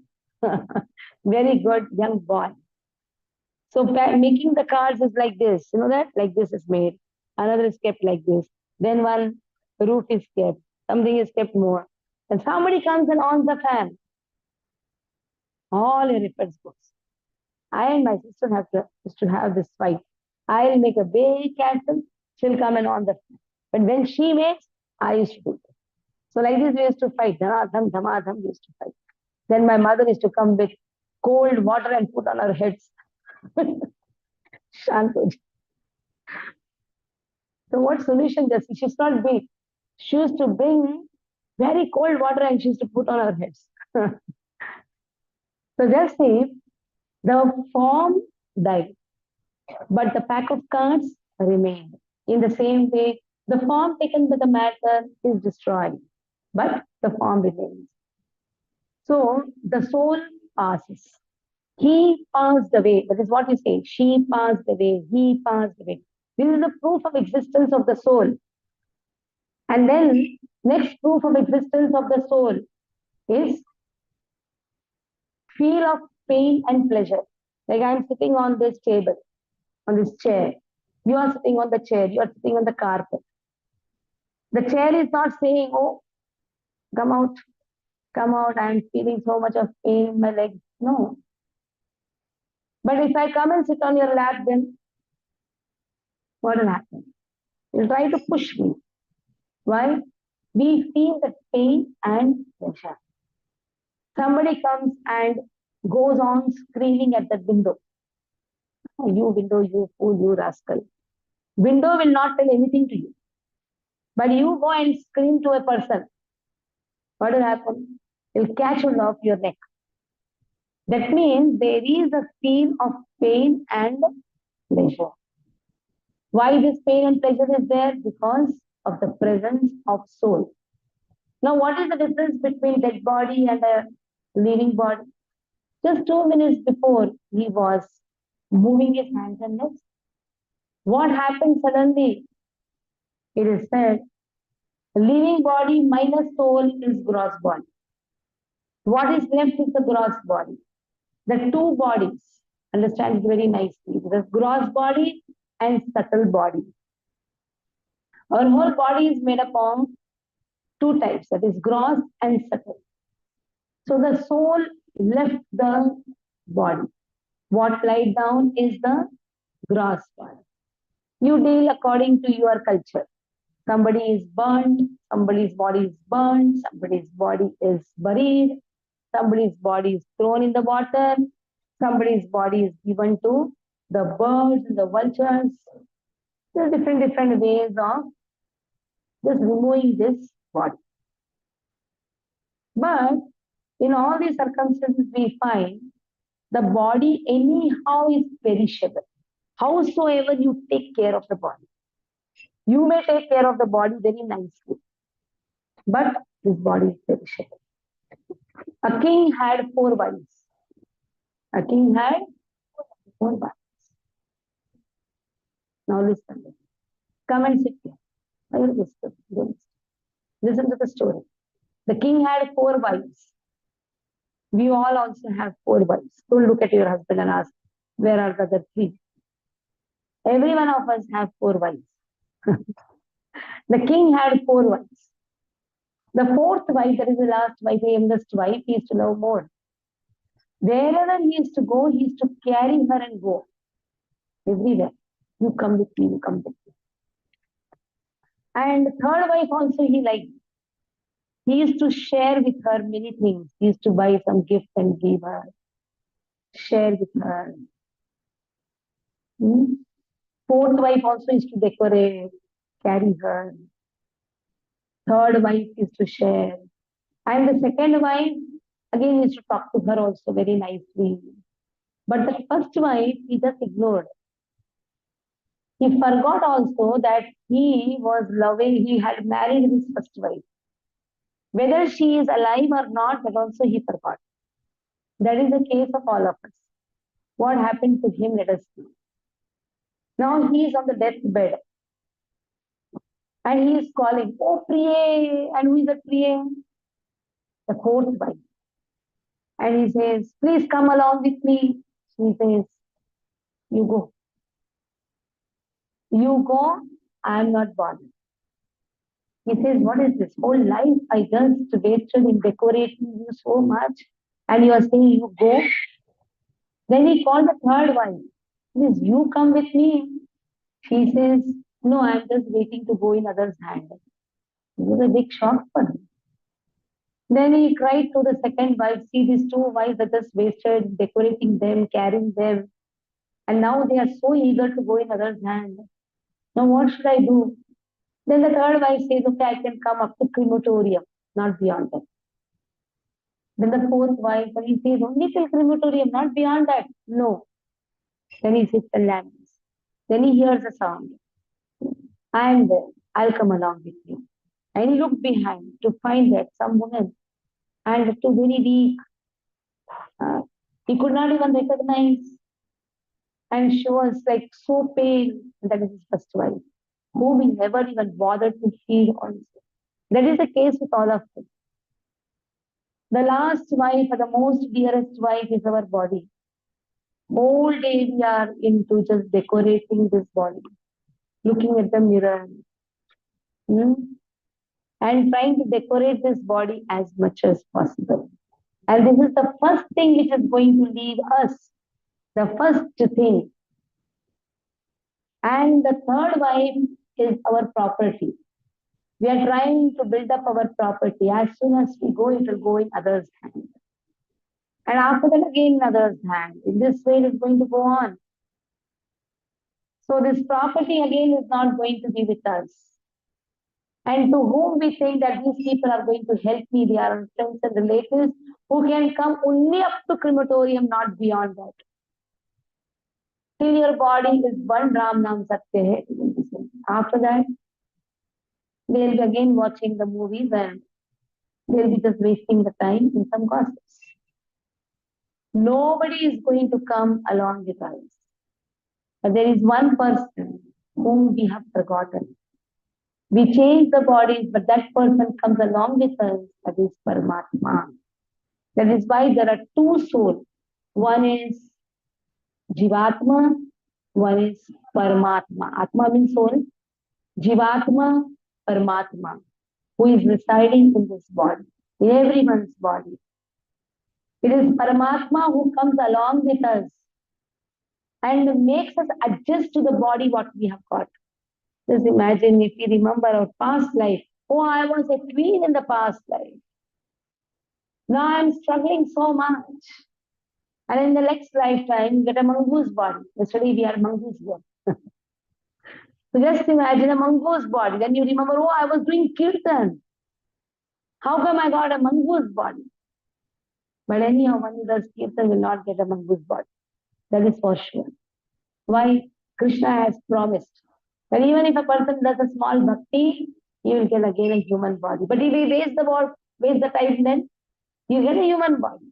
Very good young boy. So making the cards is like this. You know that? Like this is made. Another is kept like this. Then one roof is kept. Something is kept more. And somebody comes and on the fan. All your reference books. I and my sister used to have this fight. I'll make a big castle. She'll come and on the fan. But when she makes, I used to do it. So like this, we used to fight. Dhamadham, dhamadham, we used to fight. Then my mother used to come with cold water and put on our heads. Shanti. So what solution does she? She's not beat. She used to bring very cold water and she used to put on her heads. So just see, the form died, but the pack of cards remained. In the same way, the form taken by the matter is destroyed, but the form remains. So the soul passes. He passed away. That is what you say. She passed away. He passed away. This is the proof of existence of the soul. And then next proof of existence of the soul is feel of pain and pleasure. Like I'm sitting on this table, on this chair. You are sitting on the chair. You are sitting on the carpet. The chair is not saying, oh, come out, come out. I'm feeling so much of pain in my legs. No. But if I come and sit on your lap, then what will happen? You'll try to push me. Why? We feel the pain and pleasure. Somebody comes and goes on screaming at the window. Oh, you window, you fool, you rascal. Window will not tell anything to you. But you go and scream to a person. What will happen? He'll catch hold of your neck. That means there is a feel of pain and pleasure. Why this pain and pleasure is there? Because of the presence of soul. Now, what is the difference between dead body and a living body? Just 2 minutes before, he was moving his hands and legs. What happened suddenly? It is said, living body minus soul is gross body. What is left is the gross body. The two bodies, understand very nicely, the gross body and subtle body. Our whole body is made up of two types, that is gross and subtle. So the soul left the body. What lied down is the gross body. You deal according to your culture. Somebody is burnt, somebody's body is burnt, somebody's body is buried, somebody's body is thrown in the water, somebody's body is given to the birds and the vultures. There are different ways of just removing this body. But in all these circumstances, we find the body anyhow is perishable. Howsoever you take care of the body, you may take care of the body very nicely, but this body is perishable. A king had 4 wives. A king had 4 wives. Now listen. Come and sit here. I will listen. Listen to the story. The king had 4 wives. We all also have 4 wives. Don't look at your husband and ask, where are the other 3? Every one of us have 4 wives. The king had 4 wives. The 4th wife, that is the last wife, the youngest wife, he used to love more. Wherever he used to go, he used to carry her and go. Everywhere. You come with me, you come with me. And 3rd wife also he liked. He used to share with her many things. He used to buy some gift and give her. Share with her. 4th wife also used to decorate, carry her. 3rd wife used to share. And the 2nd wife, again, used to talk to her also very nicely. But the 1st wife, he just ignored. He forgot also that he was loving, he had married his 1st wife. Whether she is alive or not, that also he forgot. That is the case of all of us. What happened to him, let us see. Now he is on the deathbed. And he is calling, oh Priye. And who is the Priye? The 4th wife. And he says, please come along with me. She says, you go. You go, I am not bothered. He says, what is this? Whole life I just wasted in decorating you so much. And you are saying you go. Then he called the 3rd wife. He says, you come with me. She says, no, I am just waiting to go in others' hand. It was a big shock for him. Then he cried to the 2nd wife, see these 2 wives that just wasted decorating them, carrying them. And now they are so eager to go in others' hand. Now what should I do? Then the third wife says, okay, I can come up to crematorium, not beyond that. Then the fourth wife, and he says, only till crematorium, not beyond that. No. Then he sits and lands. Then he hears a sound. I am there. I'll come along with you. And he looked behind to find that some woman, and to very weak. Uh, he could not even recognize. And she was like so pale. That is his first wife, whom he never even bothered to feed also. That is the case with all of us. The last wife, or the most dearest wife, is our body. Whole day we are into just decorating this body, looking at the mirror, and trying to decorate this body as much as possible. And this is the first thing which is going to leave us, the first thing. And the third wife is our property. We are trying to build up our property. As soon as we go, it will go in others' hand. And after that, again in others' hand. In this way, it is going to go on. So this property again is not going to be with us. And to whom we think that these people are going to help me, they are friends and relatives who can come only up to crematorium, not beyond that. Till your body is one Ram Nam Satya hai. After that, they'll be again watching the movies and they'll be just wasting the time in some gossips. Nobody is going to come along with us. But there is one person whom we have forgotten. We change the bodies, but that person comes along with us. That is Paramatma. That is why there are two souls. One is Jivatma, one is Paramatma. Atma means soul. Jivatma, Paramatma, who is residing in this body, in everyone's body. It is Paramatma who comes along with us and makes us adjust to the body what we have got. Just imagine if we remember our past life. Oh, I was a queen in the past life. Now I'm struggling so much. And in the next lifetime, get a mongoose body. Yesterday we had mongoose body. So just imagine a mongoose body. Then you remember, oh, I was doing kirtan. How come I got a mongoose body? But anyhow, one who does kirtan will not get a mongoose body. That is for sure. Why? Krishna has promised that even if a person does a small bhakti, he will get again a human body. But if he wastes the time, then you get a human body.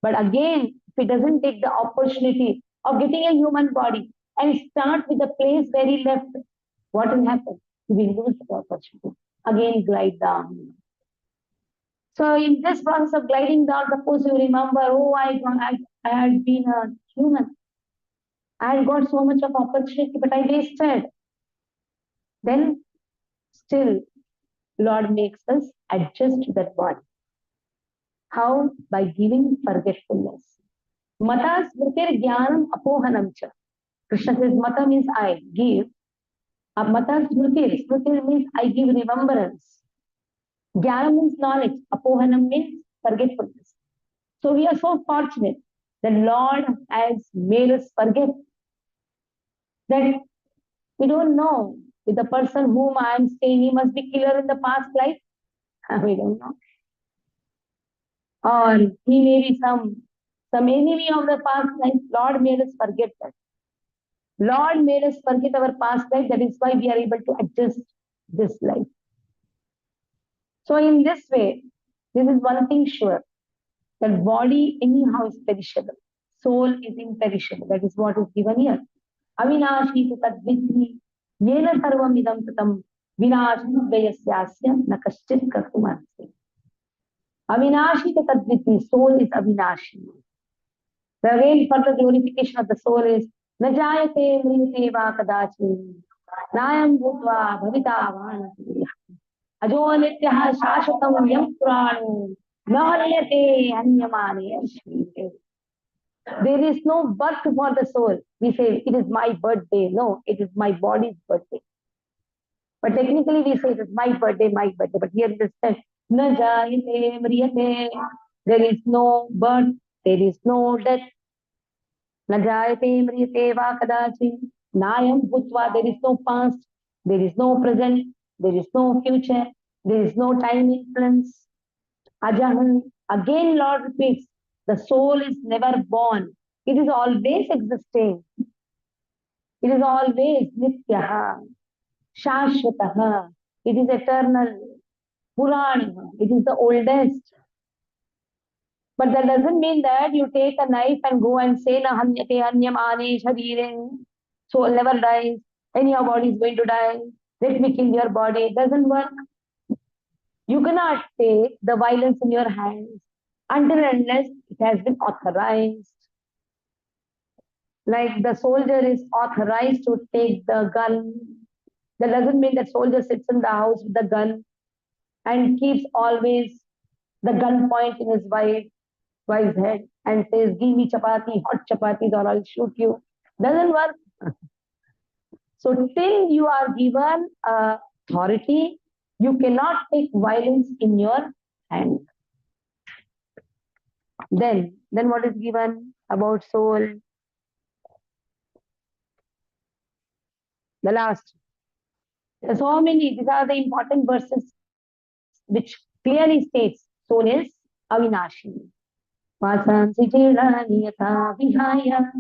But again, if he doesn't take the opportunity of getting a human body and start with the place where he left, what will happen? He will lose the opportunity. Again, glide down. So in this process of gliding down, suppose you remember, oh, I had been a human. I had got so much of opportunity, but I wasted. Then still, Lord makes us adjust to that body. How? By giving forgetfulness. Mata smritir jnanam apohanam cha. Krishna says, mata means I give. Mata smritir means I give remembrance. Jnana means knowledge. Apohanam means forgetfulness. So we are so fortunate that Lord has made us forget that we don't know with the person whom I am saying he must be killer in the past life. We don't know. Or he may be some enemy of the past life. Lord made us forget that. Lord made us forget our past life. That is why we are able to adjust this life. So in this way, this is one thing sure, that body anyhow is perishable. Soul is imperishable. That is what is given here. Avinashi tu tadvidhi yena sarvam idam tatam vinasham vayasyasya na kaschit kartumarse. Avinashi tu tadvidhi, soul is avinashi. The again further glorification of the soul is najayate mriyate va kadachi nayam bhutva bhavita vanati अजो नित्यः शाश्वतं यं पुराणो न हर्यते अन्यमाने. There is no birth for the soul. We say it is my birthday. No, it is my body's birthday. But technically we say it is my birthday. But here it is said, na jayate mriyate. There is no birth. There is no death. Na jayate mriyate va kadachit. Nayam bhutva. There is no past. There is no present. There is no future. There is no time influence. Ajahan. Again, Lord repeats, the soul is never born. It is always existing. It is always nityaha, shashvataha. It is eternal. Purana. It is the oldest. But that doesn't mean that you take a knife and go and say, na hanyate hanyam ane sharire. Soul never dies. Anyhow, body is going to die. Let me kill your body. It doesn't work. You cannot take the violence in your hands until and unless it has been authorized. Like the soldier is authorized to take the gun. That doesn't mean that soldier sits in the house with the gun and keeps always the gun point in his wife's head and says, give me chapati, hot chapatis, or I'll shoot you. Doesn't work. So till you are given authority, you cannot take violence in your hand. Then what is given about soul? The last. So many, these are the important verses which clearly states soul is avinashi. Vasansi jirani yatha vihaya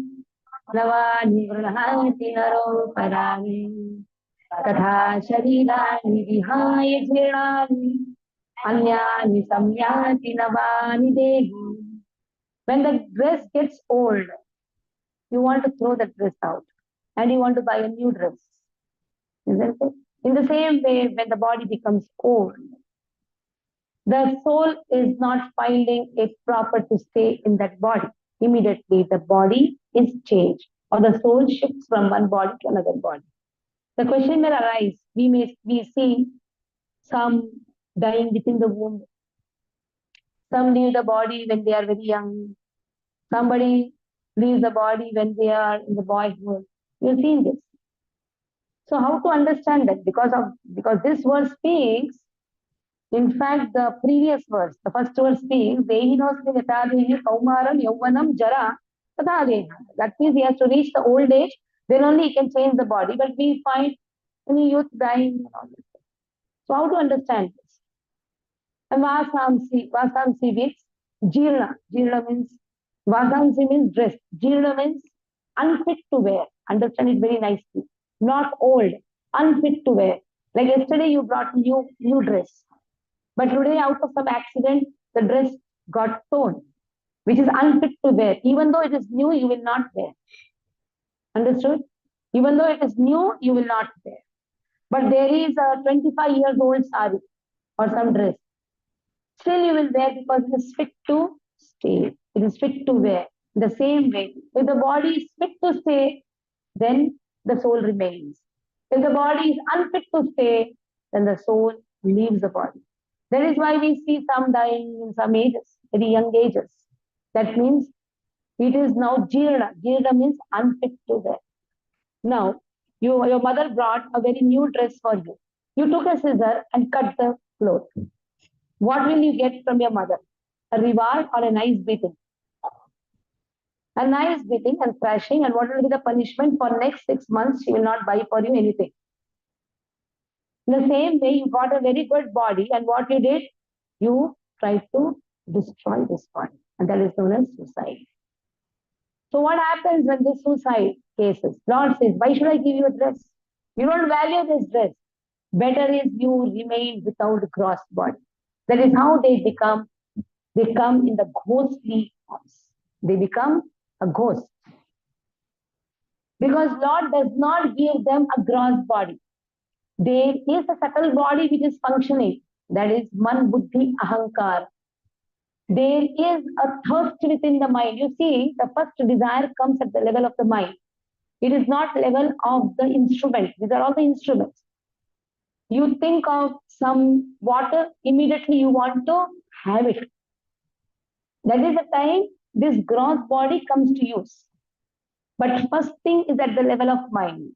navani vrahati naro parani तथा शरीराणि विहाय जीर्णानि अन्यानि संयाति नवानि देहि. When the dress gets old, you want to throw the dress out and you want to buy a new dress, isn't it? In the same way, when the body becomes old, the soul is not finding it proper to stay in that body. Immediately, the body is changed or the soul shifts from one body to another body. The question may arise, we see some dying within the womb, some leave the body when they are very young, somebody leaves the body when they are in the boyhood. You've seen this. So how to understand that? Because this verse speaks, in fact, the previous verse, the first verse speaks, Dehinosmi Yatadehi Kaumaram Yauvanam Jara Tadadeha. That means he has to reach the old age, then only he can change the body. But we find any youth dying and all this. So how to understand this? And Vasamsi means Jirna. Jirna means, Vasamsi means dress. Jirna means unfit to wear. Understand it very nicely. Not old, unfit to wear. Like yesterday you brought new dress. But today out of some accident, the dress got torn, which is unfit to wear. Even though it is new, you will not wear. Understood? Even though it is new, you will not wear. But there is a 25 years old sari or some dress. Still you will wear because it is fit to stay. It is fit to wear. In the same way, if the body is fit to stay, then the soul remains. If the body is unfit to stay, then the soul leaves the body. That is why we see some dying in some ages, very young ages. That means it is now jirna. Jirna means unfit to wear. Now, your mother brought a very new dress for you. You took a scissor and cut the cloth. What will you get from your mother? A reward or a nice beating? A nice beating and thrashing, and what will be the punishment for next 6 months? She will not buy for you anything. In the same way, you got a very good body, and what you did? You tried to destroy this body, and that is known as suicide. So what happens when this suicide cases? Lord says, why should I give you a dress? You don't value this dress. Better is you remain without gross body. That is how they come in the ghostly forms. They become a ghost. Because Lord does not give them a gross body. There is a subtle body which is functioning. That is man, buddhi, ahankar. There is a thirst within the mind. You see, the first desire comes at the level of the mind. It is not level of the instrument. These are all the instruments. You think of some water, immediately you want to have it. That is the time this gross body comes to use. But first thing is at the level of mind.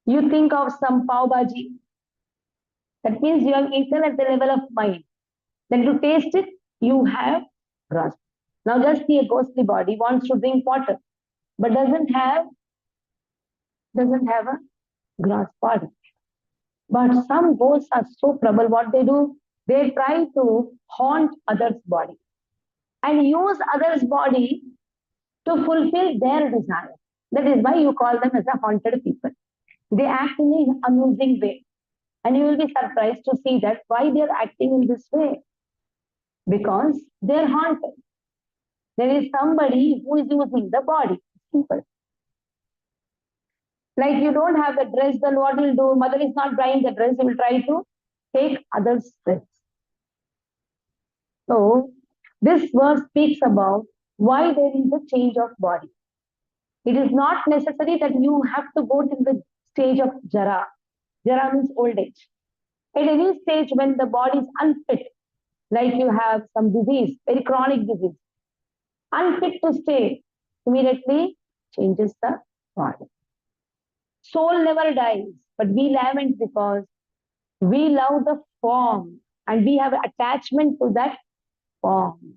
You think of some pav bhaji. That means you have eaten at the level of mind. Then to taste it, you have gross. Now just see a ghostly body wants to drink water, but doesn't have a glass body. But some ghosts are so trouble. What they do, they try to haunt others' body and use others' body to fulfill their desire. That is why you call them as a haunted people. They act in an amusing way. And you will be surprised to see that why they are acting in this way. Because they are haunted. There is somebody who is using the body. Simple. Like you don't have the dress, then what will do? Mother is not buying the dress, he will try to take others' dress. So this verse speaks about why there is a change of body. It is not necessary that you have to go to the stage of Jara. Jara means old age. At any stage when the body is unfit, like you have some disease, very chronic disease, unfit to stay, immediately changes the body. Soul never dies, but we lament because we love the form and we have attachment to that form.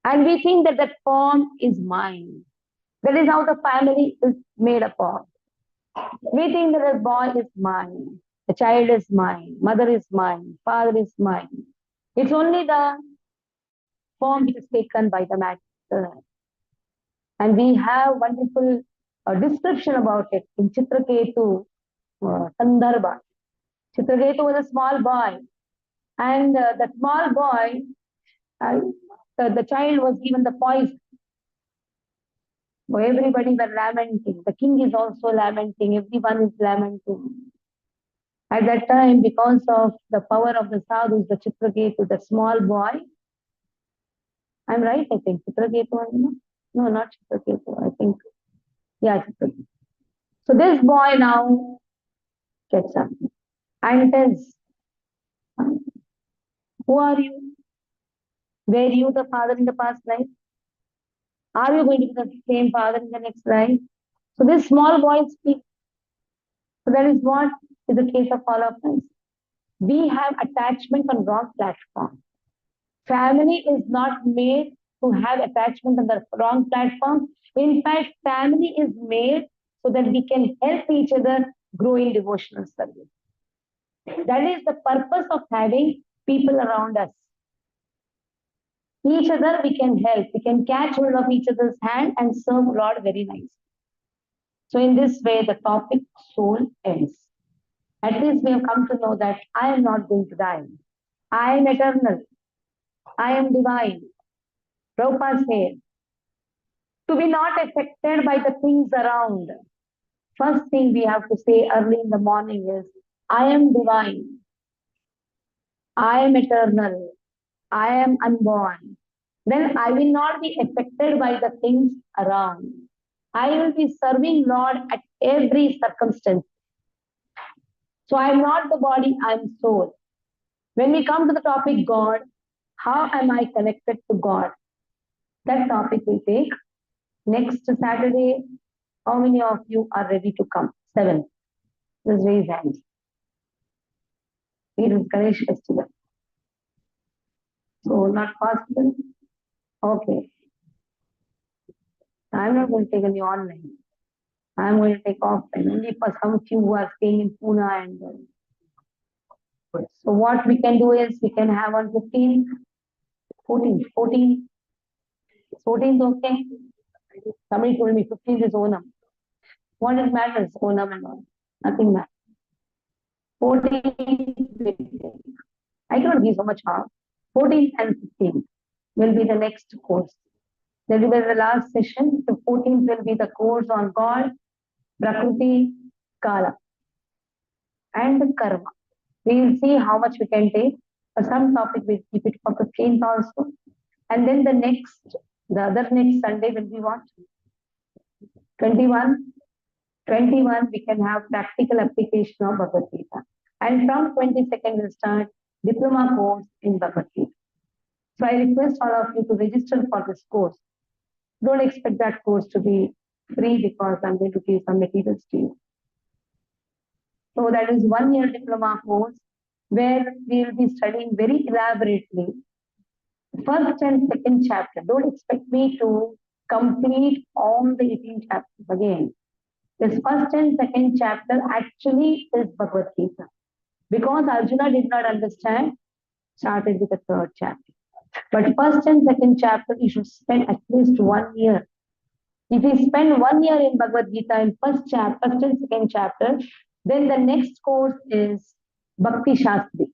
And we think that that form is mine. That is how the family is made up of. We think that a boy is mine, the child is mine, mother is mine, father is mine. It's only the form which is taken by the matter. And we have wonderful description about it in Chitraketu Sandarbha. Chitraketu was a small boy, and the small boy, the child was given the poison. So everybody were lamenting. The king is also lamenting. Everyone is lamenting. At that time, because of the power of the sadhus, the Chitraketu, the small boy, I'm right, I think. Chitraketu, no, not Chitraketu, I think. Yeah, Chitraketu. So this boy now gets up and tells, who are you? Were you the father in the past life? Are you going to be the same father in the next life? So this small boy speaks. So that is what is the case of all of us. We have attachment on wrong platform. Family is not made to have attachment on the wrong platform. In fact, family is made so that we can help each other grow in devotional service. That is the purpose of having people around us. Each other we can help. We can catch hold of each other's hand and serve Lord very nicely. So in this way, the topic soul ends. At least we have come to know that I am not going to die. I am eternal. I am divine. Prabhupada said, to be not affected by the things around. First thing we have to say early in the morning is, I am divine. I am eternal. I am unborn. Then I will not be affected by the things around. I will be serving Lord at every circumstance. So I am not the body, I am soul. When we come to the topic God, how am I connected to God? That topic we take next Saturday. How many of you are ready to come? 7. Just raise hands. It is Ganesh festival. So not possible? Okay. I'm not going to take any online. I'm going to take offline only for some few who are staying in Pune and so what we can do is we can have on 15th, 14th, 14th, okay? Somebody told me 15th is Onam. What it matters, Onam and all. Nothing matters. 14th, I cannot give so much harm. 14th and 15th will be the next course. That will be the last session. The 14th will be the course on God, Prakriti, Kala, and Karma. We will see how much we can take. For some topic, we keep it for 15th also. And then the other next Sunday will be what? 21. 21, we can have practical application of Bhagavad Gita. And from 22nd, we'll start diploma course in Bhagavad Gita. So I request all of you to register for this course. Don't expect that course to be free because I'm going to give some materials to you. So that is 1-year diploma course where we will be studying very elaborately First and second chapter. Don't expect me to complete all the 18 chapters again. This first and second chapter actually is Bhagavad Gita. Because Arjuna did not understand, started with the third chapter. But first and second chapter, you should spend at least 1 year. If you spend 1 year in Bhagavad Gita in first and second chapter, then the next course is Bhakti Shastri.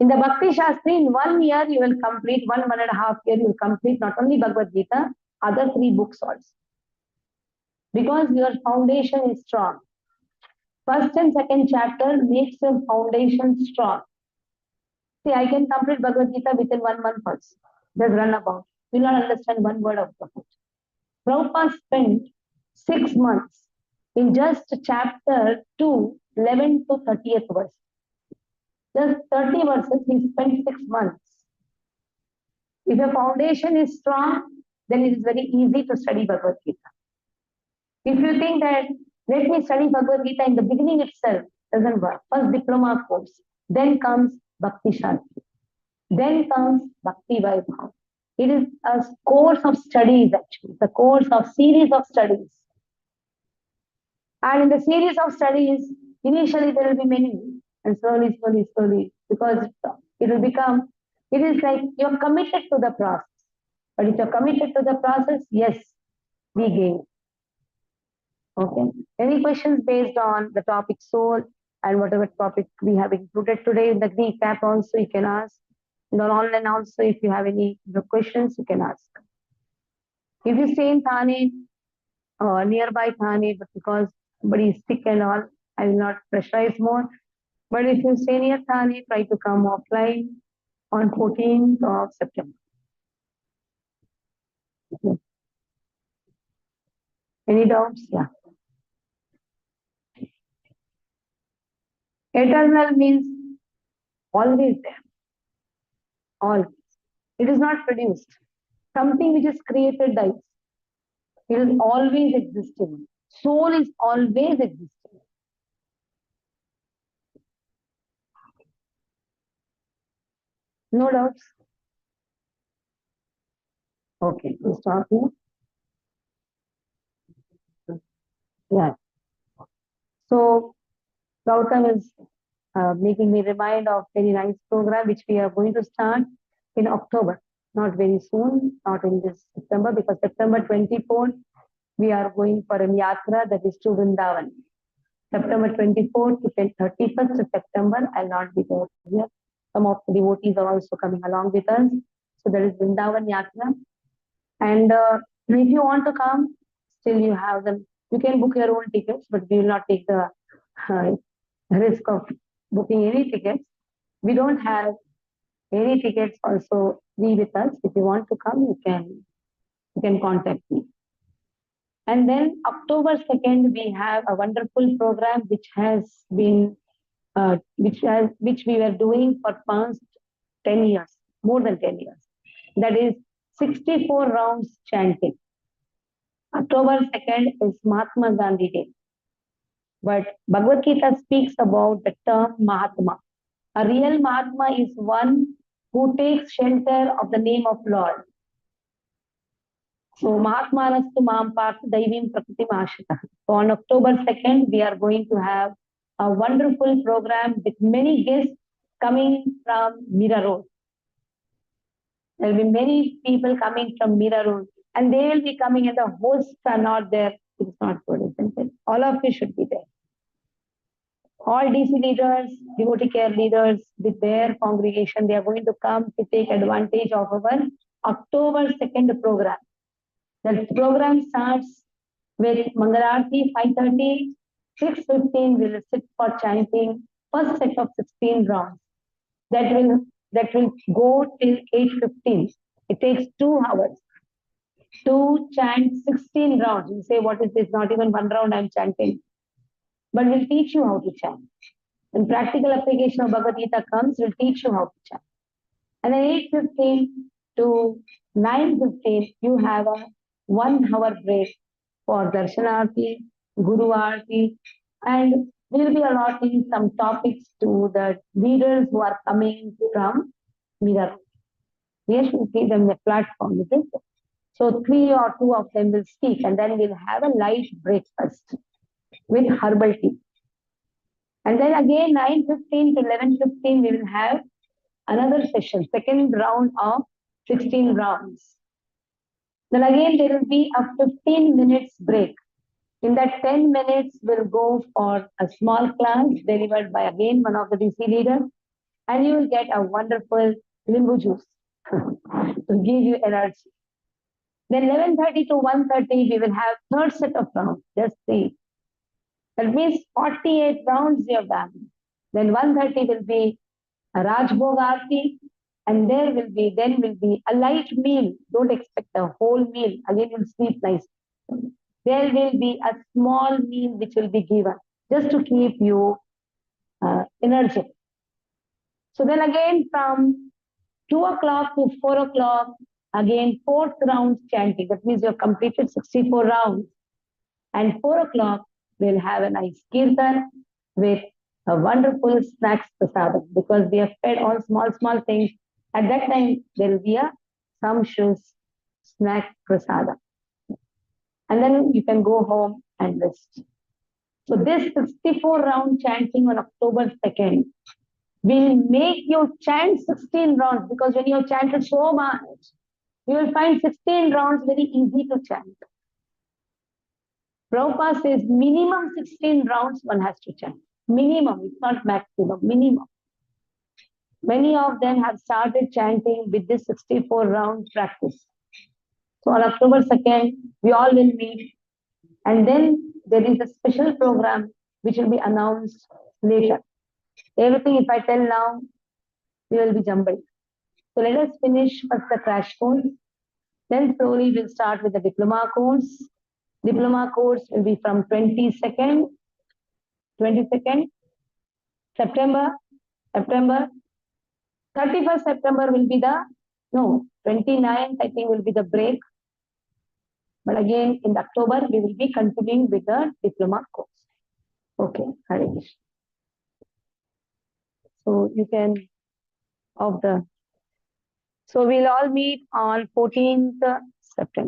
In the Bhakti Shastri, in 1 year, you will complete, 1.5 year, you will complete not only Bhagavad Gita, other 3 books also. Because your foundation is strong. First and second chapter makes your foundation strong. See, I can complete Bhagavad Gita within 1 month also. Just run about. You will not understand one word of it. Prabhupada spent 6 months in just chapter 2, 11 to 30th verse. Just 30 verses, he spent 6 months. If your foundation is strong, then it is very easy to study Bhagavad Gita. If you think that, let me study Bhagavad Gita in the beginning itself, doesn't work. First diploma course, then comes Bhakti Shastri, then comes Bhakti Vaibhav. It is a course of studies actually, the course of series of studies. And in the series of studies, initially there will be many, and slowly, because it will become, it is like you're committed to the process. But if you're committed to the process, yes, we gain. Okay. Any questions based on the topic soul and whatever topic we have included today in the recap also you can ask. And on online also, if you have any questions, you can ask. If you stay in Thane or nearby Thane, but because somebody is sick and all, I will not pressurize more. But if you stay near Thane, try to come offline on 14th of September. Okay. Any doubts? Yeah. Eternal means always there. Always. It is not produced. Something which is created dies. It is always existing. Soul is always existing. No doubts? Okay, we'll start here. Yeah. So, Gautam is making me remind of very nice program which we are going to start in October. Not very soon, not in this September, because September 24th, we are going for a yatra that is to Vrindavan. September 24th to 31st of September, I'll not be there here. Some of the devotees are also coming along with us. So there is Vrindavan Yatra. And if you want to come, still you have them. You can book your own tickets, but we will not take the risk of booking any tickets. We don't have any tickets also free with us. If you want to come, you can contact me. And then October 2nd, we have a wonderful program which has been which we were doing for past 10 years, more than 10 years. That is 64 rounds chanting. October 2nd is Mahatma Gandhi Day. But Bhagavad Gita speaks about the term Mahatma. A real Mahatma is one who takes shelter of the name of Lord. So Mahatmanastu Mam Partha Daivim Prakriti Ashita. So on October 2nd, we are going to have a wonderful program with many guests coming from Mira Road. There will be many people coming from Mira Road, and they will be coming, and the hosts are not there. It's not good, isn't it? All of you should be there. All DC leaders, devotee care leaders with their congregation, they are going to come to take advantage of our October 2nd program. The program starts with Mangalarti 5:30, 6:15 we will sit for chanting first set of 16 rounds. That will go till 8:15. It takes 2 hours to chant 16 rounds. You say, what is this? Not even 1 round I'm chanting. But we'll teach you how to chant. When practical application of Bhagavad Gita comes, we'll teach you how to chant. And then 8:15 to 9:15, you have a 1 hour break for Darshanarti, Guru Aarti, and we'll be allotting some topics to the leaders who are coming from Mira. Yes, we'll give them the platform, isn't it? So 3 or 2 of them will speak, and then we'll have a light breakfast with herbal tea. And then again, 9:15 to 11:15, we will have another session, second round of 16 rounds. Then again, there will be a 15 minutes break. In that 10 minutes, we'll go for a small class delivered by again one of the DC leaders, and you will get a wonderful limbu juice to give you energy. Then 11:30 to 1:30, we will have third set of rounds. Just see. That means 48 rounds you have done. Then 1:30 will be a Rajbhog Aarti, and then will be a light meal. Don't expect a whole meal. Again, you'll sleep nice. There will be a small meal which will be given just to keep you energetic. So then again from 2 o'clock to 4 o'clock, again fourth round chanting. That means you have completed 64 rounds. And 4 o'clock, we'll have a nice kirtan with a wonderful snacks prasadam because we have fed all small things. At that time, there will be a sumptuous snack prasadam. And then you can go home and rest. So this 64 round chanting on October 2nd will make you chant 16 rounds because when you have chanted so much, you will find 16 rounds very easy to chant. Prabhupada says minimum 16 rounds one has to chant. Minimum, it's not maximum, minimum. Many of them have started chanting with this 64 round practice. So on October 2nd, we all will meet. And then there is a special program which will be announced later. Everything, if I tell now, we will be jumbled. So let us finish first the crash course. Then slowly we'll start with the diploma course. Diploma course will be from 22nd September. 31st September will be 29th, I think will be the break. But again, in October, we will be continuing with the diploma course. Okay, Hare Krishna. So you can, so we'll all meet on 14th September.